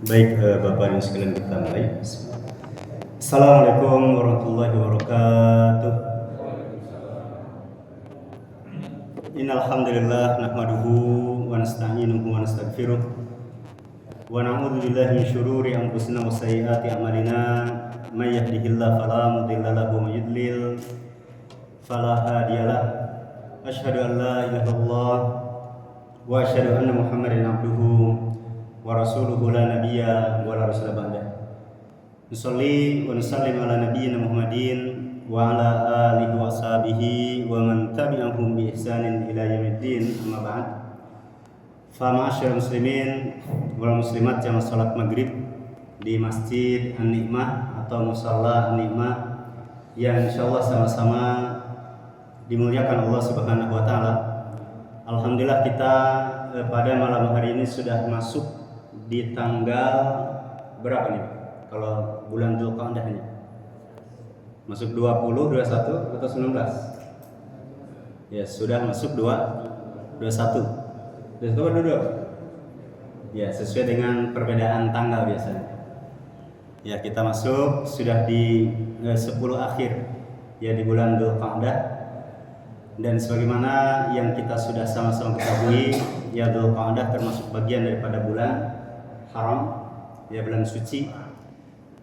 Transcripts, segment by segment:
Baik, Bapak Ibu sekalian kita mulai. Assalamualaikum warahmatullahi wabarakatuh. Innal hamdalillah nahmaduhu wa nasta'inuhu wa nastaghfiruh wa na'udzu billahi min syururi anfusina wa sayyiati a'malina may yahdihillahu fala mudilla lahu wa may yudlil fala hadiyalah. Asyhadu an la ilaha illallah wa asyhadu anna Muhammadan abduhu wa rasuluhu la nabiyya wa la rasula ba'dah. Nusalli wa nusallim ala nabiyyina Muhammadin wa ala alihi wa sahbihi wa man tabi'ahum bi ihsanin ila yaumiddin, amma ba'd. Fa ma'asyiral muslimin wal muslimat jamaah salat maghrib di Masjid An-Nikmah atau Musalla An-Nikmah yang insyaallah sama-sama dimuliakan Allah Subhanahu wa taala. Alhamdulillah kita pada malam hari ini sudah masuk di tanggal berapa nih? Kalau bulan Dzulqa'dahnya masuk 20, 21 atau 19? Ya, sudah masuk 21. 22. Ya, sesuai dengan perbedaan tanggal biasanya. Ya, kita masuk sudah di 10 akhir ya di bulan Dzulqa'dah. Dan sebagaimana yang kita sudah sama-sama ketahui, ya Dzulqa'dah termasuk bagian daripada bulan haram, ya bulan suci.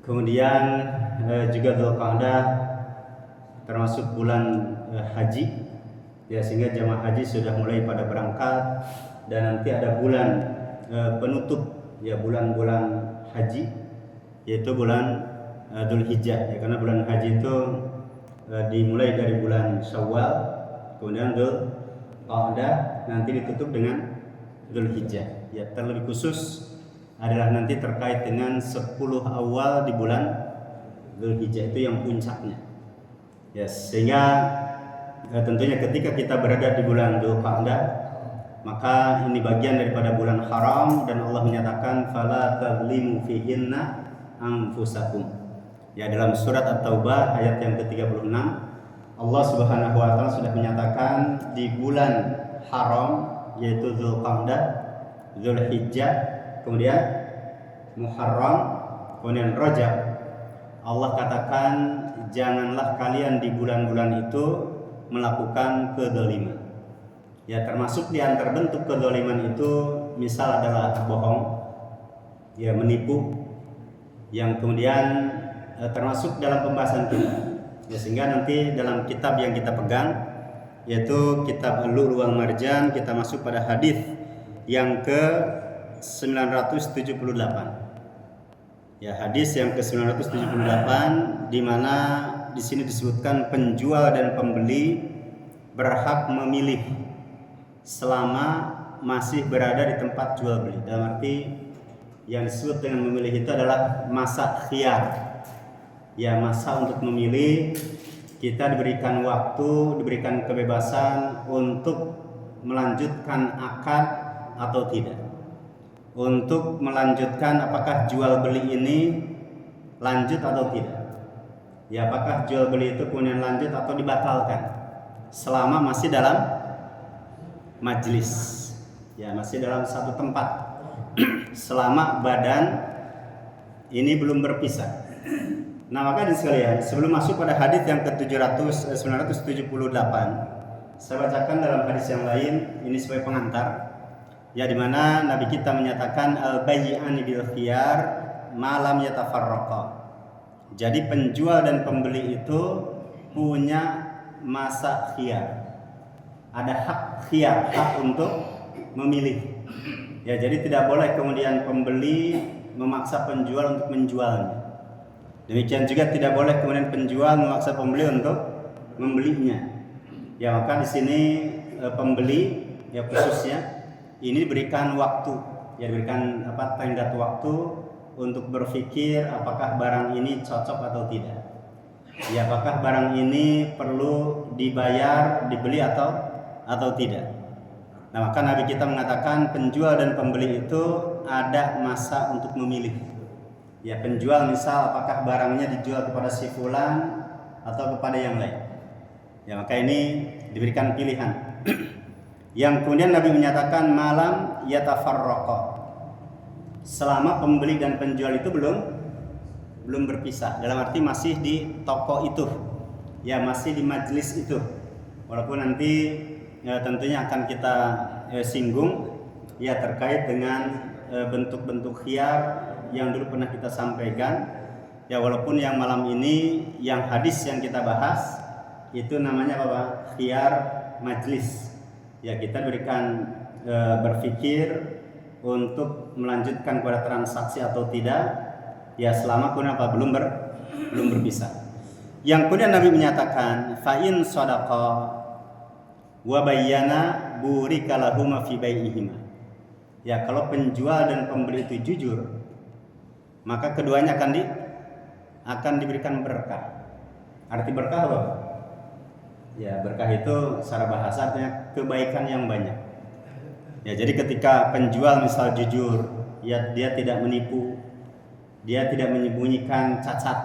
Kemudian juga Dzulqa'dah termasuk bulan haji, ya sehingga jamaah haji sudah mulai pada berangkat, dan nanti ada bulan penutup, ya bulan-bulan haji, yaitu bulan Dzulhijjah, ya karena bulan haji itu dimulai dari bulan Syawal, kemudian Dzulqa'dah, nanti ditutup dengan Dzulhijjah. Ya terlebih khusus adalah nanti terkait dengan 10 awal di bulan Dzulhijjah, itu yang puncaknya. Ya, sehingga tentunya ketika kita berada di bulan Dzulqa'dah, maka ini bagian daripada bulan haram, dan Allah menyatakan fala tadlimu fihinna anfusakum. Ya, dalam surat At-Taubah ayat yang ke-36, Allah Subhanahu wa taala sudah menyatakan di bulan haram, yaitu Dzulqa'dah, Dzulhijjah, kemudian Muharram, kemudian Rajab, Allah katakan janganlah kalian di bulan-bulan itu melakukan kedzaliman. Ya, termasuk di antara bentuk kedzaliman itu misal adalah bohong, ya menipu, yang kemudian termasuk dalam pembahasan kita. Ya, sehingga nanti dalam kitab yang kita pegang, yaitu kitab Al-Lu'lu' wal Marjan, kita masuk pada hadis yang ke 978. Ya, hadis yang ke-978, di mana di sini disebutkan penjual dan pembeli berhak memilih selama masih berada di tempat jual beli. Dalam arti yang disebut dengan memilih itu adalah masa khiyar. Ya, masa untuk memilih, kita diberikan waktu, diberikan kebebasan untuk melanjutkan akad atau tidak, untuk melanjutkan apakah jual beli ini lanjut atau tidak. Ya, apakah jual beli itu kemudian lanjut atau dibatalkan selama masih dalam majlis, ya masih dalam satu tempat selama badan ini belum berpisah. Nah, maka di sekalian, sebelum masuk pada hadis yang ke-978, saya bacakan dalam hadis yang lain ini sebagai pengantar, ya di mana Nabi kita menyatakan al-bayyi'ani bil khiyar ma lam yatafarraqa. Jadi penjual dan pembeli itu punya masa khiyar. Ada hak khiyar, hak untuk memilih. Ya, jadi tidak boleh kemudian pembeli memaksa penjual untuk menjualnya. Demikian juga tidak boleh kemudian penjual memaksa pembeli untuk membelinya. Ya, maka di sini pembeli, ya khususnya ini diberikan waktu, ya diberikan tenggat waktu untuk berpikir apakah barang ini cocok atau tidak. Ya, apakah barang ini perlu dibayar, dibeli atau tidak. Nah, maka Nabi kita mengatakan penjual dan pembeli itu ada masa untuk memilih. Ya, penjual misal apakah barangnya dijual kepada si fulan atau kepada yang lain. Ya, maka ini diberikan pilihan. Yang kemudian Nabi menyatakan malam yatafarraqa. selama pembeli dan penjual itu belum berpisah. Dalam arti masih di toko itu, ya masih di majelis itu. Walaupun nanti ya, tentunya akan kita singgung ya terkait dengan bentuk-bentuk khiyar yang dulu pernah kita sampaikan. Ya walaupun yang malam ini yang hadis yang kita bahas itu namanya apa? Khiyar majlis. Ya kita berikan berpikir untuk melanjutkan kepada transaksi atau tidak. Ya selama pun apa belum berpisah. Yang kemudian Nabi menyatakan fa in shadaqa wa bayyana burika lahum fi bai'ihima. Ya kalau penjual dan pembeli itu jujur, maka keduanya akan diberikan berkah. Arti berkah apa? Ya berkah itu secara bahasa artinya kebaikan yang banyak. Ya jadi ketika penjual misal jujur, ya dia tidak menipu, dia tidak menyembunyikan cacat,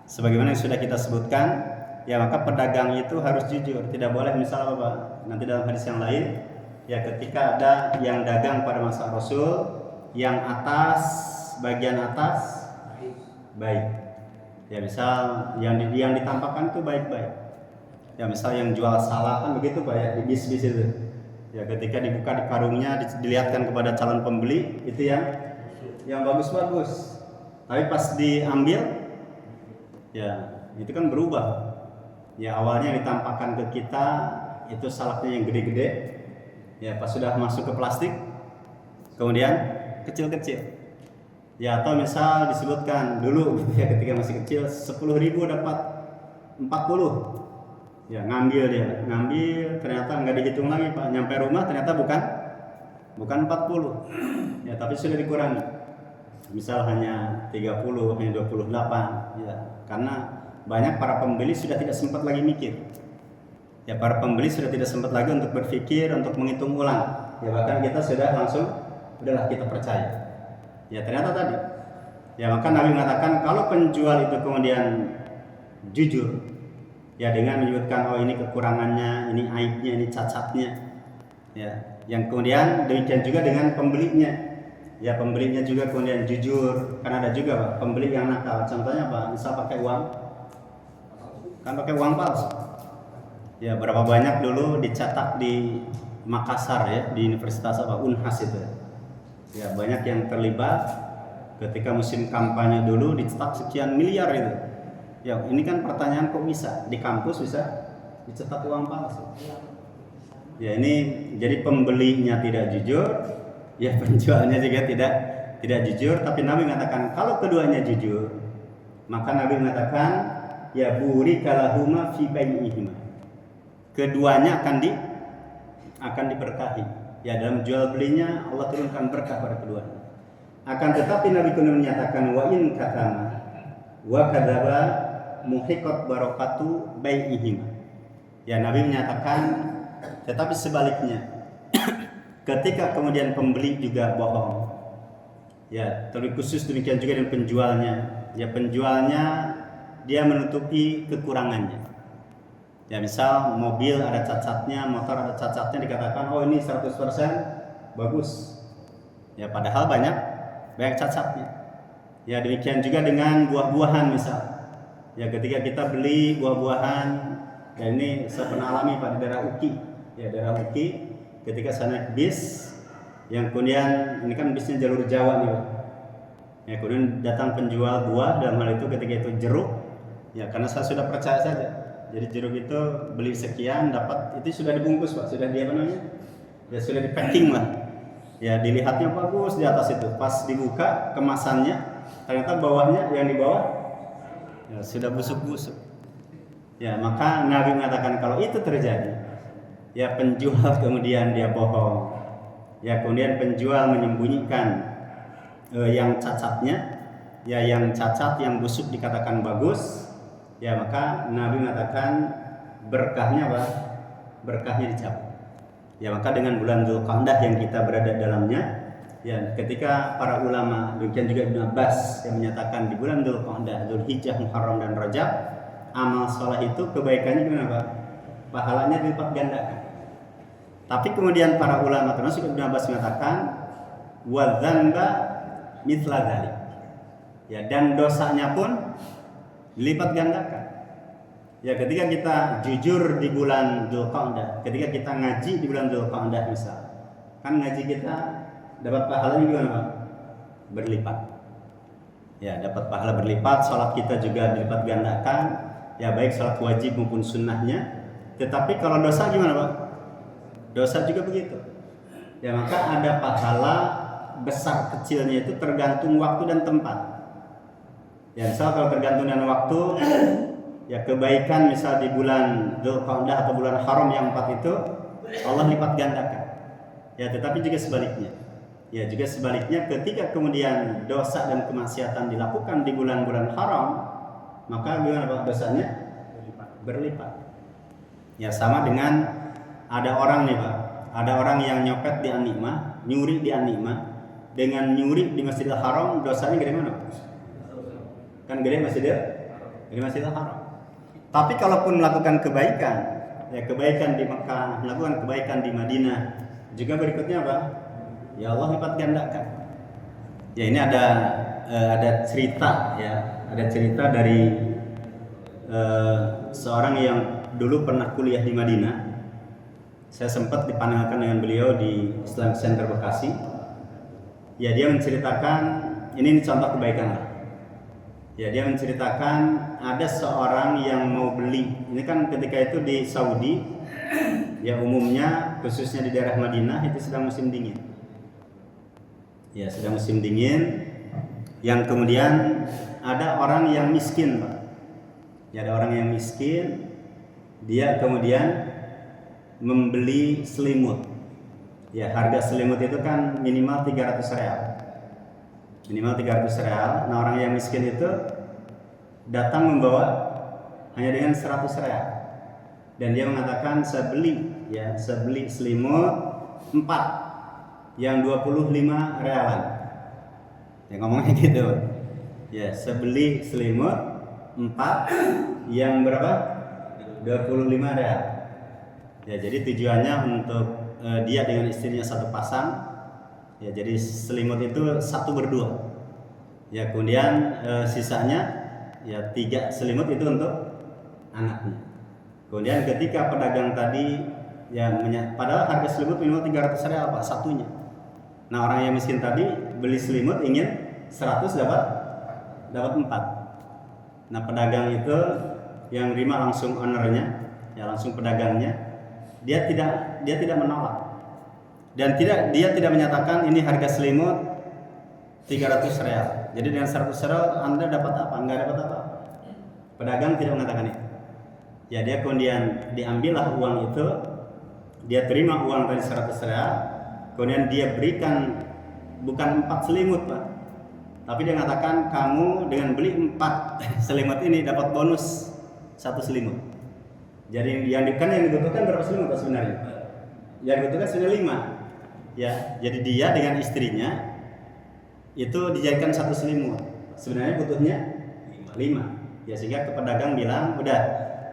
sebagaimana yang sudah kita sebutkan, ya maka pedagang itu harus jujur, tidak boleh misal apa? Nanti dalam hadis yang lain, ya ketika ada yang dagang pada masa Rasul, yang atas bagian atas baik. Ya misal yang ditampakkan itu baik-baik. Ya misal yang jual salak kan begitu Pak ya, di bis-bis itu. Ya ketika dibuka di karungnya dilihatkan kepada calon pembeli itu yang bagus-bagus. Tapi pas diambil ya itu kan berubah. Ya awalnya ditampakkan ke kita itu salaknya yang gede-gede. Ya pas sudah masuk ke plastik kemudian kecil-kecil. Ya atau misal disebutkan dulu ya ketika masih kecil 10.000 dapat 40. Ya ngambil ternyata nggak dihitung lagi Pak, nyampe rumah ternyata bukan 40. Ya tapi sudah dikurangi. Misal hanya 30, hanya 28 ya. Karena banyak para pembeli sudah tidak sempat lagi mikir. Ya para pembeli sudah tidak sempat lagi untuk berpikir, untuk menghitung ulang. Ya bahkan kita sudah langsung udahlah kita percaya. Ya ternyata tadi. Ya maka Nabi mengatakan kalau penjual itu kemudian jujur, ya dengan menyebutkan oh ini kekurangannya, ini aibnya, ini cacatnya. Ya, yang kemudian demikian juga dengan pembelinya. Ya pembelinya juga kemudian jujur, karena ada juga Pak, pembeli yang nakal. Contohnya Pak, misal pakai uang, kan pakai uang palsu. Ya berapa banyak dulu dicetak di Makassar ya, di Universitas Unhas itu. Ya banyak yang terlibat ketika musim kampanye dulu dicetak sekian miliar itu. Ya ini kan pertanyaan kok bisa di kampus bisa dicetak uang palsu. Ya ini jadi pembelinya tidak jujur, ya penjualnya juga tidak jujur. Tapi Nabi mengatakan kalau keduanya jujur, maka Nabi mengatakan ya burika lahuma fi bai'ihima. Keduanya akan diberkahi. Ya dalam jual belinya Allah turunkan berkah pada keduanya. Akan tetapi Nabi kemudian menyatakan wa in katama wa kadzaba muhiqat barakatu bai'ihim. Ya Nabi menyatakan tetapi sebaliknya ketika kemudian pembeli juga bohong. Ya terlebih khusus demikian juga dengan penjualnya. Ya penjualnya dia menutupi kekurangannya. Ya misal mobil ada cacatnya, motor ada cacatnya dikatakan oh ini 100% bagus. Ya padahal banyak cacatnya. Ya demikian juga dengan buah-buahan misal. Ya ketika kita beli buah-buahan, ya ini saya pernah alami pada daerah UKI. Ya daerah UKI ketika saya naik bis, yang kemudian ini kan bisnya jalur Jawa nih Pak. Ya kemudian datang penjual buah dalam hal itu ketika itu jeruk. Ya karena saya sudah percaya saja. Jadi jeruk itu beli sekian dapat itu sudah dibungkus Pak, sudah dia apa namanya? Ya sudah di packing lah. Ya dilihatnya bagus di atas itu. Pas dibuka kemasannya ternyata bawahnya yang di bawah ya sudah busuk-busuk. Ya maka Nabi mengatakan kalau itu terjadi, ya penjual kemudian dia bohong. Ya kemudian penjual menyembunyikan yang cacatnya, ya yang cacat yang busuk dikatakan bagus. Ya maka Nabi mengatakan berkahnya apa? Berkahnya dicabut. Ya maka dengan bulan Dzulqa'dah yang kita berada dalamnya, ya ketika para ulama demikian juga Ibnu Abbas yang menyatakan di bulan Dzulqa'dah, Dzulhijjah, Muharram dan Rajab, amal saleh itu kebaikannya gimana Pak? Pahalanya dilipat gandakan. Tapi kemudian para ulama termasuk Ibnu Abbas mengatakan wa dzanba mithla dzalik. Ya, dan dosanya pun dilipat gandakan. Ya, ketika kita jujur di bulan Dzulqa'dah, ketika kita ngaji di bulan Dzulqa'dah misal, kan ngaji kita dapat pahalanya gimana Pak? Berlipat. Ya, dapat pahala berlipat, sholat kita juga dilipat gandakan, ya baik sholat wajib maupun sunnahnya. Tetapi kalau dosa gimana Pak? Dosa juga begitu. Ya, maka ada pahala besar kecilnya itu tergantung waktu dan tempat. Ya, misal kalau tergantung dengan waktu, ya kebaikan misal di bulan Dzulqa'dah atau bulan haram yang 4 itu Allah lipat gandakan. Ya, tetapi juga sebaliknya. Ya, juga sebaliknya ketika kemudian dosa dan kemaksiatan dilakukan di bulan-bulan haram, maka gimana Pak dosanya? Berlipat. Ya, sama dengan ada orang nih Pak, ada orang yang nyopet di An-Ni'mah, nyuri di An-Ni'mah, dengan nyuri di Masjidil Haram dosanya gede mana? Kan gede Masjidil Haram. Tapi kalaupun melakukan kebaikan, ya kebaikan di Mekah, melakukan kebaikan di Madinah, juga berikutnya apa? Ya Allah lipat gandakan. Ya, ini ada cerita ya, ada cerita dari seorang yang dulu pernah kuliah di Madinah. Saya sempat dipanggilkan dengan beliau di Islam Center Bekasi. Ya, dia menceritakan ini contoh kebaikan lah. Ya, dia menceritakan ada seorang yang mau beli. Ini kan ketika itu di Saudi, ya umumnya khususnya di daerah Madinah itu sedang musim dingin. Ya, sedang musim dingin. Yang kemudian ada orang yang miskin, Pak. Ya, ada orang yang miskin. Dia kemudian membeli selimut. Ya, harga selimut itu kan minimal 300 real. Minimal 300 real. Nah, orang yang miskin itu datang membawa hanya dengan 100 real. Dan dia mengatakan saya beli selimut 4 yang 25 realan. Ya, ngomongnya gitu. Ya, saya beli selimut 4 yang berapa? 25 real. Ya, jadi tujuannya untuk dia dengan istrinya satu pasang. Ya, jadi selimut itu 1 berdua. Ya, kemudian sisanya ya 3 selimut itu untuk anaknya. Kemudian ketika pedagang tadi padahal harga selimut minimal 300 real Pak satunya. Nah, orang yang miskin tadi beli selimut ingin 100 dapat 4. Nah, pedagang itu yang terima langsung ownernya, ya langsung pedagangnya. Dia tidak menolak. Dan dia tidak menyatakan ini harga selimut 300 real. Jadi dengan 100 real Anda dapat apa? Enggak dapat apa. Pedagang tidak mengatakan itu. Ya, dia kemudian diambillah uang itu. Dia terima uang tadi 100 real. Kemudian dia berikan bukan 4 selimut, Pak. Tapi dia mengatakan kamu dengan beli 4 selimut ini dapat bonus 1 selimut. Jadi yang dibutuhkan berapa selimut Pak sebenarnya? Yang dibutuhkan sudah 5. Ya, jadi dia dengan istrinya itu dijadikan 1 selimut. Sebenarnya butuhnya 5. Ya, sehingga ke pedagang bilang, udah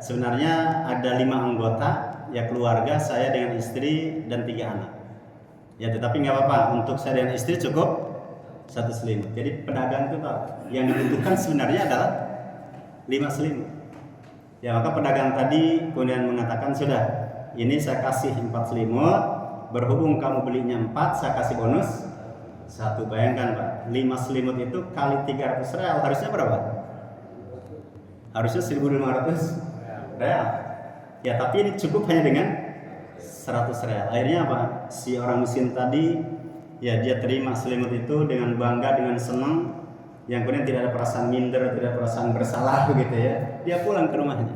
sebenarnya ada 5 anggota, ya keluarga saya dengan istri dan 3 anak. Ya, tetapi nggak apa-apa, untuk saya dan istri cukup 1 selimut. Jadi pedagang itu tahu yang dibutuhkan sebenarnya adalah 5 selimut. Ya, maka pedagang tadi kemudian mengatakan sudah, ini saya kasih 4 selimut, berhubung kamu belinya 4, saya kasih bonus 1. Bayangkan Pak, 5 selimut itu kali 300 real harusnya berapa? Harusnya 1.500 real. Ya, tapi ini cukup hanya dengan 100 real. Akhirnya apa? Si orang miskin tadi, ya dia terima selimut itu dengan bangga, dengan senang, yang kemudian tidak ada perasaan minder, tidak ada perasaan bersalah begitu ya. Dia pulang ke rumahnya.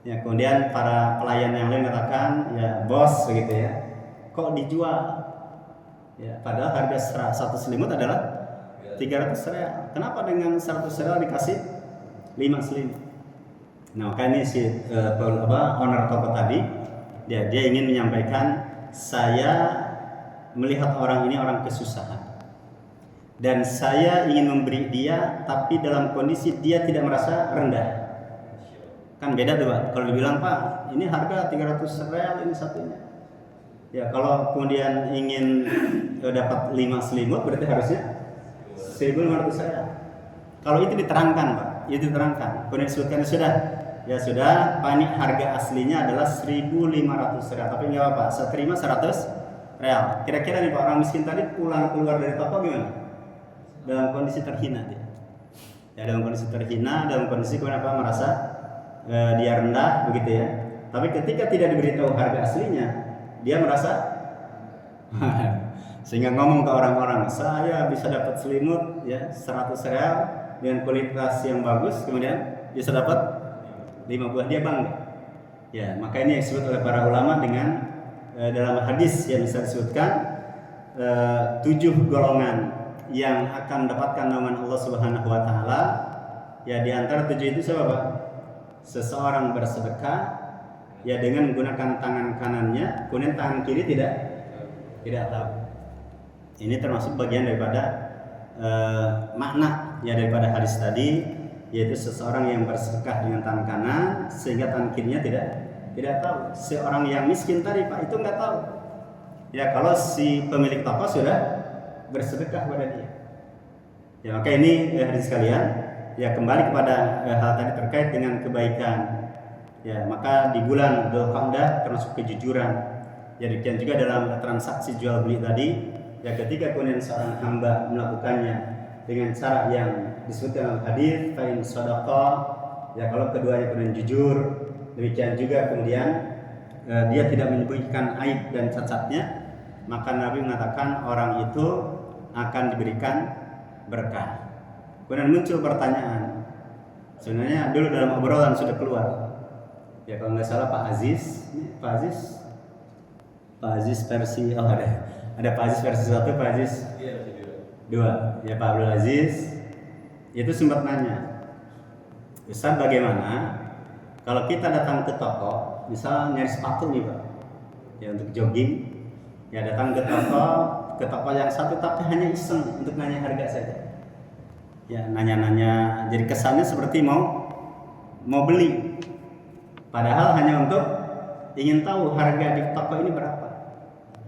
Ya, kemudian para pelayan yang lain katakan, ya bos begitu ya, kok dijual? Ya, padahal harga 1 selimut adalah 300 real. Kenapa dengan 100 real dikasih 5 selimut? Nah, maka ini si owner toko tadi, dia ingin menyampaikan, saya melihat orang ini orang kesusahan. Dan saya ingin memberi dia, tapi dalam kondisi dia tidak merasa rendah. Kan beda tuh Pak, kalau dibilang Pak, ini harga 300 real ini satunya. Ya, kalau kemudian ingin dapat 5 selimut berarti harusnya 1.500 real. Kalau itu diterangkan Pak, itu diterangkan. Kemudian disebutkan sudah, Pak ini harga aslinya adalah 1.500 real. Tapi nggak apa-apa, saya terima 100 real. Kira-kira nih Pak, orang miskin tadi pulang keluar dari toko gimana? Dalam kondisi terhina dia. Ya, dalam kondisi terhina, dalam kondisi kenapa merasa dia rendah begitu ya. Tapi ketika tidak diberitahu harga aslinya, dia merasa sehingga ngomong ke orang-orang, saya bisa dapat selimut ya 100 real dengan kualitas yang bagus, kemudian bisa dapat 5 buah, dia bangga. Ya, maka ini yang disebut oleh para ulama dengan dalam hadis yang bisa disebutkan 7 golongan yang akan mendapatkan naungan Allah Subhanahu wa taala. Ya, di antara 7 itu siapa, Pak? Seseorang bersedekah ya dengan menggunakan tangan kanannya, kemudian tangan kiri tidak tahu. Ini termasuk bagian daripada makna ya daripada hadis tadi, yaitu seseorang yang bersedekah dengan tangan kanan sehingga tangan kirinya tidak tahu. Seorang yang miskin tadi Pak itu nggak tahu. Ya, kalau si pemilik toko sudah bersedekah kepada dia. Ya, maka ini hadis sekalian ya kembali kepada hal tadi terkait dengan kebaikan. Ya, maka di bulan Dzulqa'dah termasuk kejujuran. Ya, demikian juga dalam transaksi jual beli tadi, ya ketika kemudian seorang hamba melakukannya dengan cara yang disebutkan dalam hadis fa'in shadaqah, ya kalau keduanya kemudian jujur, demikian juga kemudian dia tidak menyembunyikan aib dan cacatnya, maka Nabi mengatakan orang itu akan diberikan berkah. Kemudian muncul pertanyaan, sebenarnya dulu dalam obrolan sudah keluar, ya kalau nggak salah Pak Aziz versi ada Pak Aziz versi 1, Pak Aziz 2, ya Pak Abdul Aziz itu sempat nanya, Ustaz bagaimana kalau kita datang ke toko, misal nyari sepatu nih Pak, ya untuk jogging, ya datang ke toko yang satu tapi hanya iseng untuk nanya harga saja. Ya nanya-nanya, jadi kesannya seperti mau beli, padahal hanya untuk ingin tahu harga di toko ini berapa,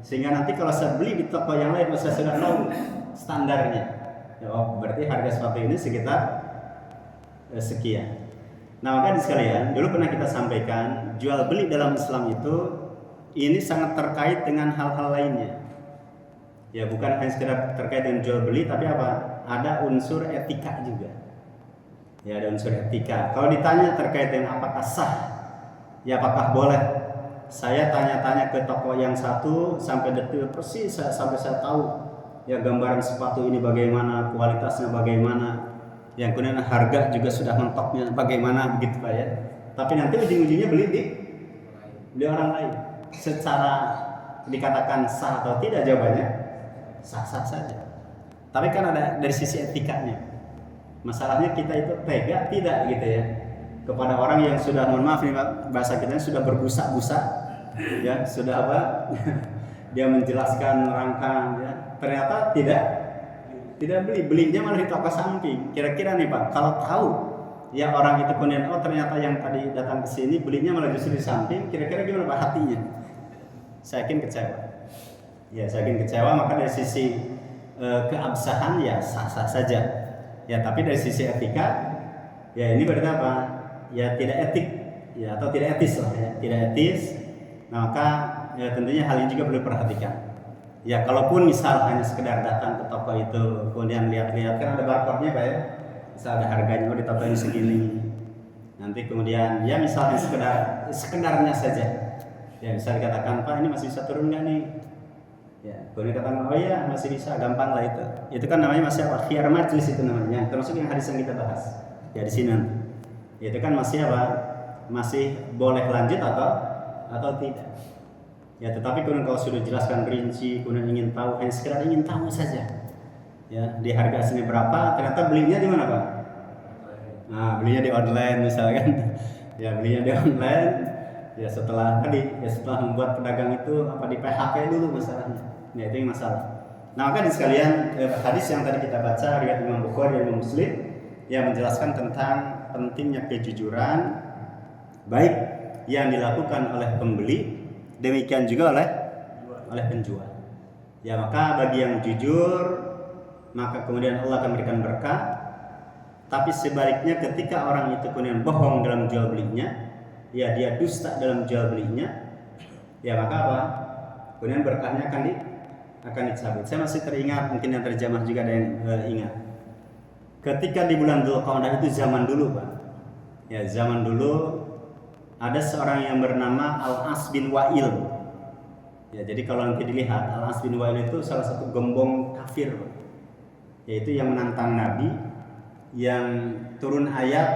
sehingga nanti kalau saya beli di toko yang lain saya sudah tahu standarnya. Ya, oh, berarti harga sepatu ini sekitar sekian. Nah maka sekalian, dulu pernah kita sampaikan jual beli dalam Islam itu ini sangat terkait dengan hal-hal lainnya. Ya bukan hanya sekedar terkait dengan jual beli, tapi apa? Ada unsur etika juga. Ya ada unsur etika. Kalau ditanya terkait dengan apakah sah, ya apakah boleh saya tanya-tanya ke toko yang satu sampai detail persis sampai saya tahu ya gambaran sepatu ini bagaimana, kualitasnya bagaimana, yang kemudian harga juga sudah mentoknya bagaimana begitu Pak ya. Tapi nanti ujung-ujungnya beli di orang lain. Secara dikatakan sah atau tidak, jawabannya sah-sah saja. Tapi kan ada dari sisi etikanya. Masalahnya kita itu tega tidak gitu ya kepada orang yang sudah, mohon maaf nih Pak, bahasa kita sudah berbusa-busa ya, sudah apa dia menjelaskan rangkaian ya, ternyata tidak belinya malah di toko samping. Kira-kira nih Pak, kalau tahu ya orang itu kemudian ternyata yang tadi datang ke sini belinya malah justru di samping, kira-kira gimana Pak hatinya? Saya yakin kecewa. Ya, saya yakin kecewa. Maka dari sisi keabsahan ya sah-sah saja. Ya, tapi dari sisi etika ya ini berarti apa? Ya tidak etik ya, atau tidak etis lah ya, tidak etis. Nah, maka ya, tentunya hal ini juga perlu diperhatikan. Ya, kalaupun misal hanya sekedar datang ke toko itu kemudian lihat-lihat, kan ada barcode-nya Pak ya. Misal ada harganya, di toko ini segini. Nanti kemudian ya misalnya sekedarnya saja. Ya bisa dikatakan Pak ini masih bisa turun nggak nih? Ya, kemudian katakan oh iya masih bisa, gampang lah itu. Itu kan namanya masih apa? Khiyar majlis itu namanya. Termasuk yang hadis yang kita bahas. Ya di sini. Itu kan masih apa? Masih boleh lanjut atau tidak. Ya, tetapi kemudian kalau sudah jelaskan rinci, kemudian ingin tahu, hanya sekedar ingin tahu saja. Ya, di harga sini berapa? Ternyata belinya di mana Pak? Nah, belinya di online misalkan. Ya, belinya di online. Ya setelah membuat pedagang itu apa di PHP dulu masalahnya. Nah itu yang masalah. Nah maka di sekalian hadis yang tadi kita baca riwayat Imam Bukhari dan Imam Muslim yang menjelaskan tentang pentingnya kejujuran baik yang dilakukan oleh pembeli demikian juga oleh penjual. Ya maka bagi yang jujur maka kemudian Allah akan berikan berkah. Tapi sebaliknya ketika orang itu kemudian bohong dalam jual belinya, ya dia dusta dalam jual belinya, ya maka apa? Kemudian berkahnya akan dicabut. Saya masih teringat, mungkin yang terjemah juga ada yang ingat. Ketika di bulan Dzulqa'dah itu zaman dulu, Pak. Ya, zaman dulu ada seorang yang bernama Al-As bin Wa'il. Ya, jadi kalau nanti dilihat Al-As bin Wa'il itu salah satu gembong kafir, Pak. Yaitu yang menantang Nabi, yang turun ayat,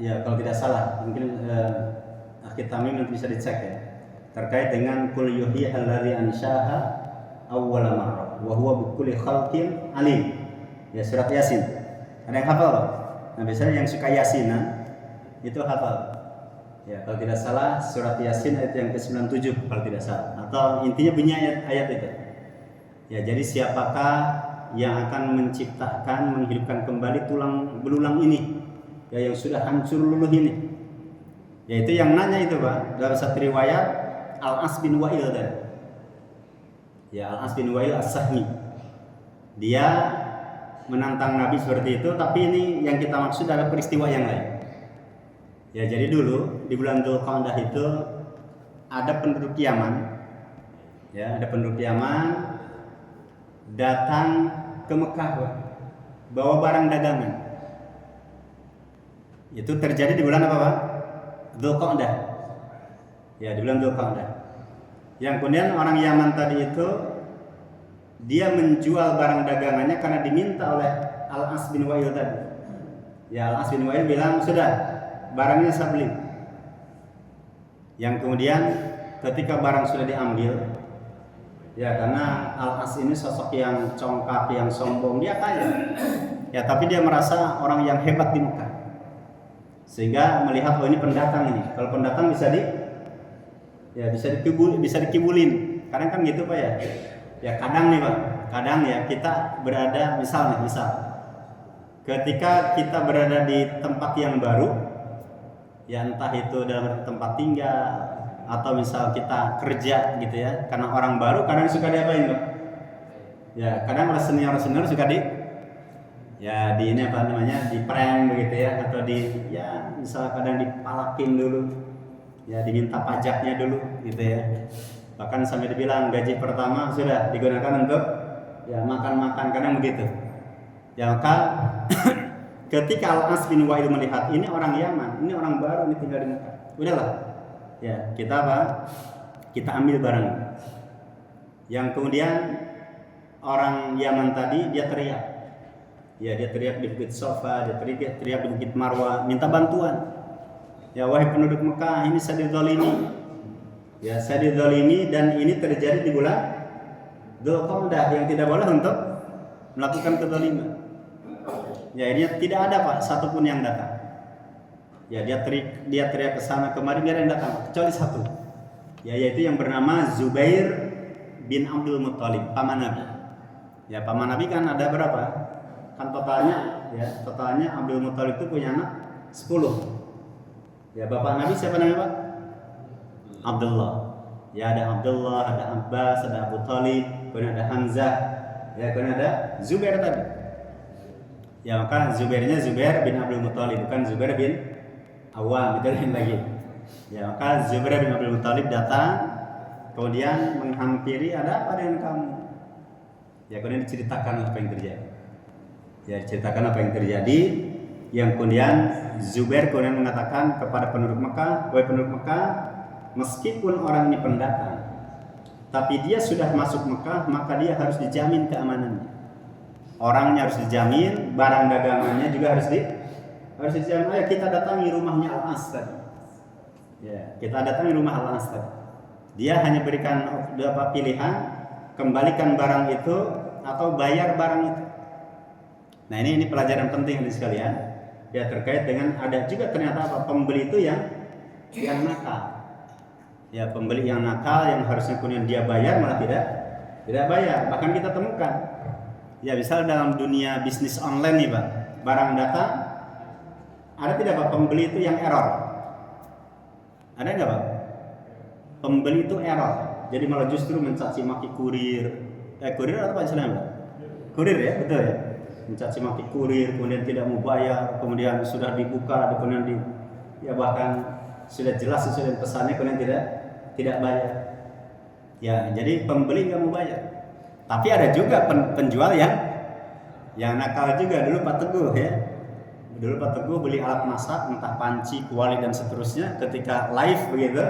ya kalau tidak salah mungkin Akhir Tamim nanti bisa dicek ya, terkait dengan kul yuhyi alladzi anshaha awwala marrah wa huwa bikulli khalqin alim. Ya, surat Yasin. Ada yang hafal, Pak? Nah, biasanya yang suka Yasinan itu hafal. Ya, kalau tidak salah surat Yasin ayat yang ke-97 kalau tidak salah. Atau intinya bunyi ayat itu. Ya, jadi siapakah yang akan menciptakan, menghidupkan kembali tulang belulang ini, ya yang sudah hancur luluh ini. Yaitu yang nanya itu, Pak, dalam satu riwayat Al-As bin Wa'il tadi. Ya, Al-As bin Wa'il As-Sahmi. Dia menantang Nabi seperti itu, tapi ini yang kita maksud adalah peristiwa yang lain. Ya, jadi dulu di bulan Dzulqa'dah itu ada penduduk Yaman. Ya, ada penduduk Yaman datang ke Mekah, bawa barang dagangan. Itu terjadi di bulan apa, Pak? Dzulqa'dah. Ya, di bulan Dzulqa'dah. Yang kemudian orang Yaman tadi itu dia menjual barang dagangannya karena diminta oleh Al-As bin Wa'il tadi. Ya, Al-As bin Wa'il bilang, "Sudah, barangnya saya beli." Yang kemudian ketika barang sudah diambil, ya karena Al-As ini sosok yang congkak, yang sombong, dia kaya. Ya, tapi dia merasa orang yang hebat di Mekah. Sehingga melihat, oh ini pendatang ini. Kalau pendatang bisa dikibulin. Kadang kan gitu, Pak ya. Ya kadang nih, Pak. Kadang ya kita berada misal ketika kita berada di tempat yang baru, ya entah itu dalam tempat tinggal atau misal kita kerja gitu ya, karena orang baru kadang suka diapain, Pak? Ya kadang oleh senior suka di ini apa namanya, di prank begitu ya, atau ya misal kadang dipalakin dulu, ya diminta pajaknya dulu gitu ya, bahkan sampai dibilang gaji pertama sudah digunakan untuk ya makan kadang begitu. Ya maka ketika Al-As bin Wa'il melihat ini orang Yaman, ini orang baru, ini tinggal di Mekah, udahlah ya kita ambil barang. Yang kemudian orang Yaman tadi dia teriak di Bukit Sofa, dia teriak di Bukit Marwa, minta bantuan. Ya wahai penduduk Mekah, ini saya dizalimi. Ya saya dizalimi, dan ini terjadi di bulan Dzulqa'dah yang tidak boleh untuk melakukan kezaliman. Ya ini tidak ada, Pak, satupun yang datang. Ya dia teriak ke sana kemari, tidak ada yang datang kecuali satu. Ya yaitu yang bernama Zubair bin Abdul Muthalib, paman Nabi. Ya paman Nabi kan ada berapa? Kan totalnya Abdul Muthalib itu punya anak 10. Ya bapak Nabi siapa namanya, Pak? Abdullah. Ya ada Abdullah, ada Abbas, ada Abu Thalib, kemudian ada Hamzah, ya kemudian ada Zubair tadi. Ya maka Zubairnya Zubair bin Abdul Muthalib, bukan Zubair bin Awam, itu lain lagi. Ya maka Zubair bin Abdul Muthalib datang, kemudian menghampiri, ada apa dengan kamu? Ya kemudian diceritakan apa yang terjadi. Yang kemudian Zubair kemudian mengatakan kepada penduduk Mekah, wahai penduduk Mekah, meskipun orang ini pendatang, tapi dia sudah masuk Mekah, maka dia harus dijamin keamanannya. Orangnya harus dijamin, barang dagangannya juga harus dijamin. Ayo kita datangi rumahnya Al-As tadi. Ya, kita datangi rumah Al-As tadi. Dia hanya berikan beberapa pilihan, kembalikan barang itu atau bayar barang itu. Nah ini pelajaran penting dari sekalian. Ya terkait dengan ada juga ternyata pembeli itu yang nakal. Ya pembeli yang nakal yang harusnya kemudian dia bayar malah tidak bayar. Bahkan kita temukan. Ya misal dalam dunia bisnis online nih, Pak, barang datang, ada tidak, Pak, pembeli itu yang error? Ada nggak, Pak? Pembeli itu error, jadi malah justru mencaci maki kurir atau apa istilahnya, Pak? Kurir ya, betul ya. Mencaci maki kurir, kemudian tidak mau bayar, kemudian sudah dibuka, kemudian ya bahkan sudah jelas sesuai dengan pesannya, kemudian tidak bayar. Ya, jadi pembeli nggak mau bayar. Tapi ada juga penjual yang nakal juga. Dulu Pak Teguh ya. Dulu Pak Teguh beli alat masak, entah panci, kuali dan seterusnya. Ketika live begitu,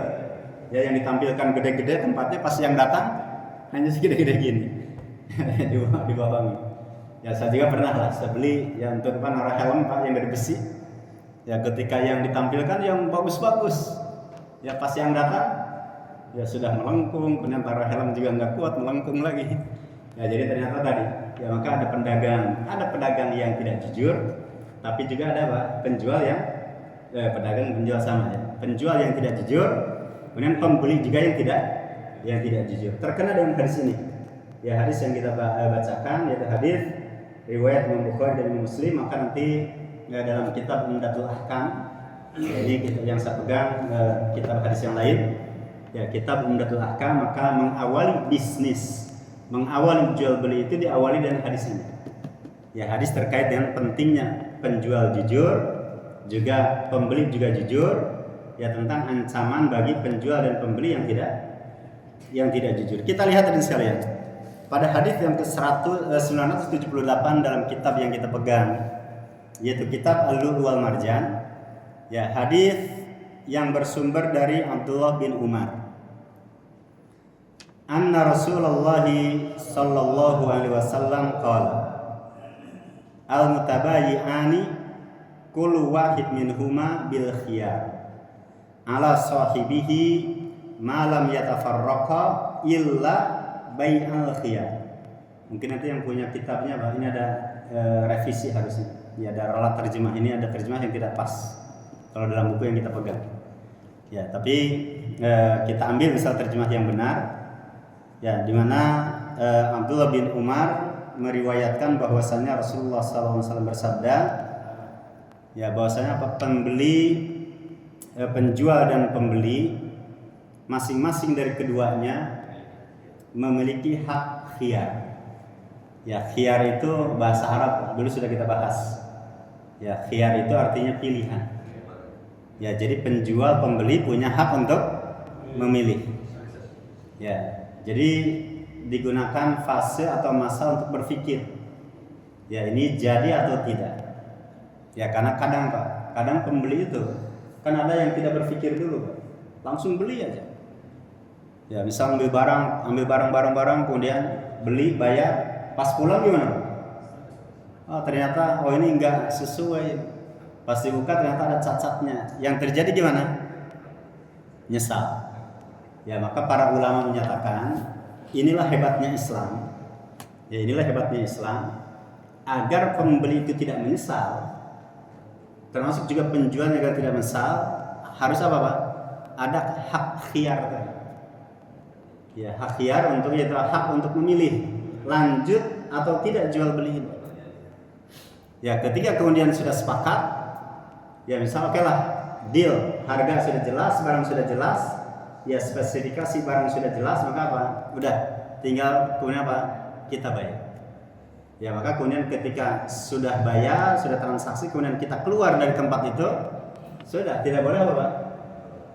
ya yang ditampilkan gede-gede tempatnya, pas yang datang hanya segede-gede gini. di bawah ini. Ya saya juga pernah lah, saya beli ya untuk naruh helm Pak yang dari besi. Ya ketika yang ditampilkan yang bagus-bagus, ya pas yang datang ya sudah melengkung, kemudian taruh helm juga nggak kuat, melengkung lagi. Ya jadi ternyata tadi, ya maka ada pedagang yang tidak jujur, tapi juga ada Pak, penjual yang penjual sama ya, penjual yang tidak jujur, kemudian pembeli juga yang tidak jujur. Terkena dengan hadis ini. Ya hadis yang kita bacakan yaitu hadis riwayat Imam Bukhari dan Imam Muslim, maka nanti dalam kitab Umdatul Ahkam, jadi kitab yang saya pegang kitab hadis yang lain, ya kitab Umdatul Ahkam, maka mengawali bisnis, mengawali jual beli itu diawali dengan hadis ini. Ya hadis terkait dengan pentingnya penjual jujur, juga pembeli juga jujur, ya tentang ancaman bagi penjual dan pembeli yang tidak jujur. Kita lihat tadi sekalian. Pada hadis yang ke-978 dalam kitab yang kita pegang, yaitu kitab Al-Lu'lu' wal Marjan, ya hadis yang bersumber dari Abdullah bin Umar. Anna Rasulullah sallallahu alaihi wasallam qala al-mutabayyi'ani kullu wahid minhuma bil khiyar ala sahibihi ma lam yatafarraqa illa bai'al khiyar. Mungkin nanti yang punya kitabnya Pak, ini ada revisi harusnya. Ya ada ralat terjemah, ini ada terjemah yang tidak pas kalau dalam buku yang kita pegang. Ya, tapi kita ambil misal terjemah yang benar. Ya, di mana Abdullah bin Umar meriwayatkan bahwasanya Rasulullah SAW bersabda, ya bahwasanya penjual dan pembeli masing-masing dari keduanya memiliki hak khiyar. Ya, khiyar itu bahasa Arab, dulu sudah kita bahas. Ya, khiyar itu artinya pilihan. Ya, jadi penjual pembeli punya hak untuk memilih. Ya, jadi digunakan fase atau masa untuk berpikir. Ya, ini jadi atau tidak. Ya, karena kadang pembeli itu kan ada yang tidak berpikir dulu, Pak. Langsung beli aja. Ya, misal ambil barang, kemudian beli, bayar, pas pulang gimana? Oh, ternyata ini enggak sesuai. Pas dibuka ternyata ada cacatnya. Yang terjadi gimana? Nyesal. Ya, maka para ulama menyatakan, inilah hebatnya Islam. Ya, inilah hebatnya Islam. Agar pembeli itu tidak menyesal, termasuk juga penjual agar tidak menyesal, harus apa Pak? Ada hak khiyar tadi. Ya, hak khiyar untuk yaitu hak untuk memilih lanjut atau tidak jual beli ini. Ya, ketika kemudian sudah sepakat, ya misal oke lah, deal, harga sudah jelas, barang sudah jelas, ya spesifikasi barang sudah jelas, maka apa? Udah, tinggal kemudian apa? Kita bayar. Ya, maka kemudian ketika sudah bayar, sudah transaksi, kemudian kita keluar dari tempat itu, sudah tidak boleh apa Pak?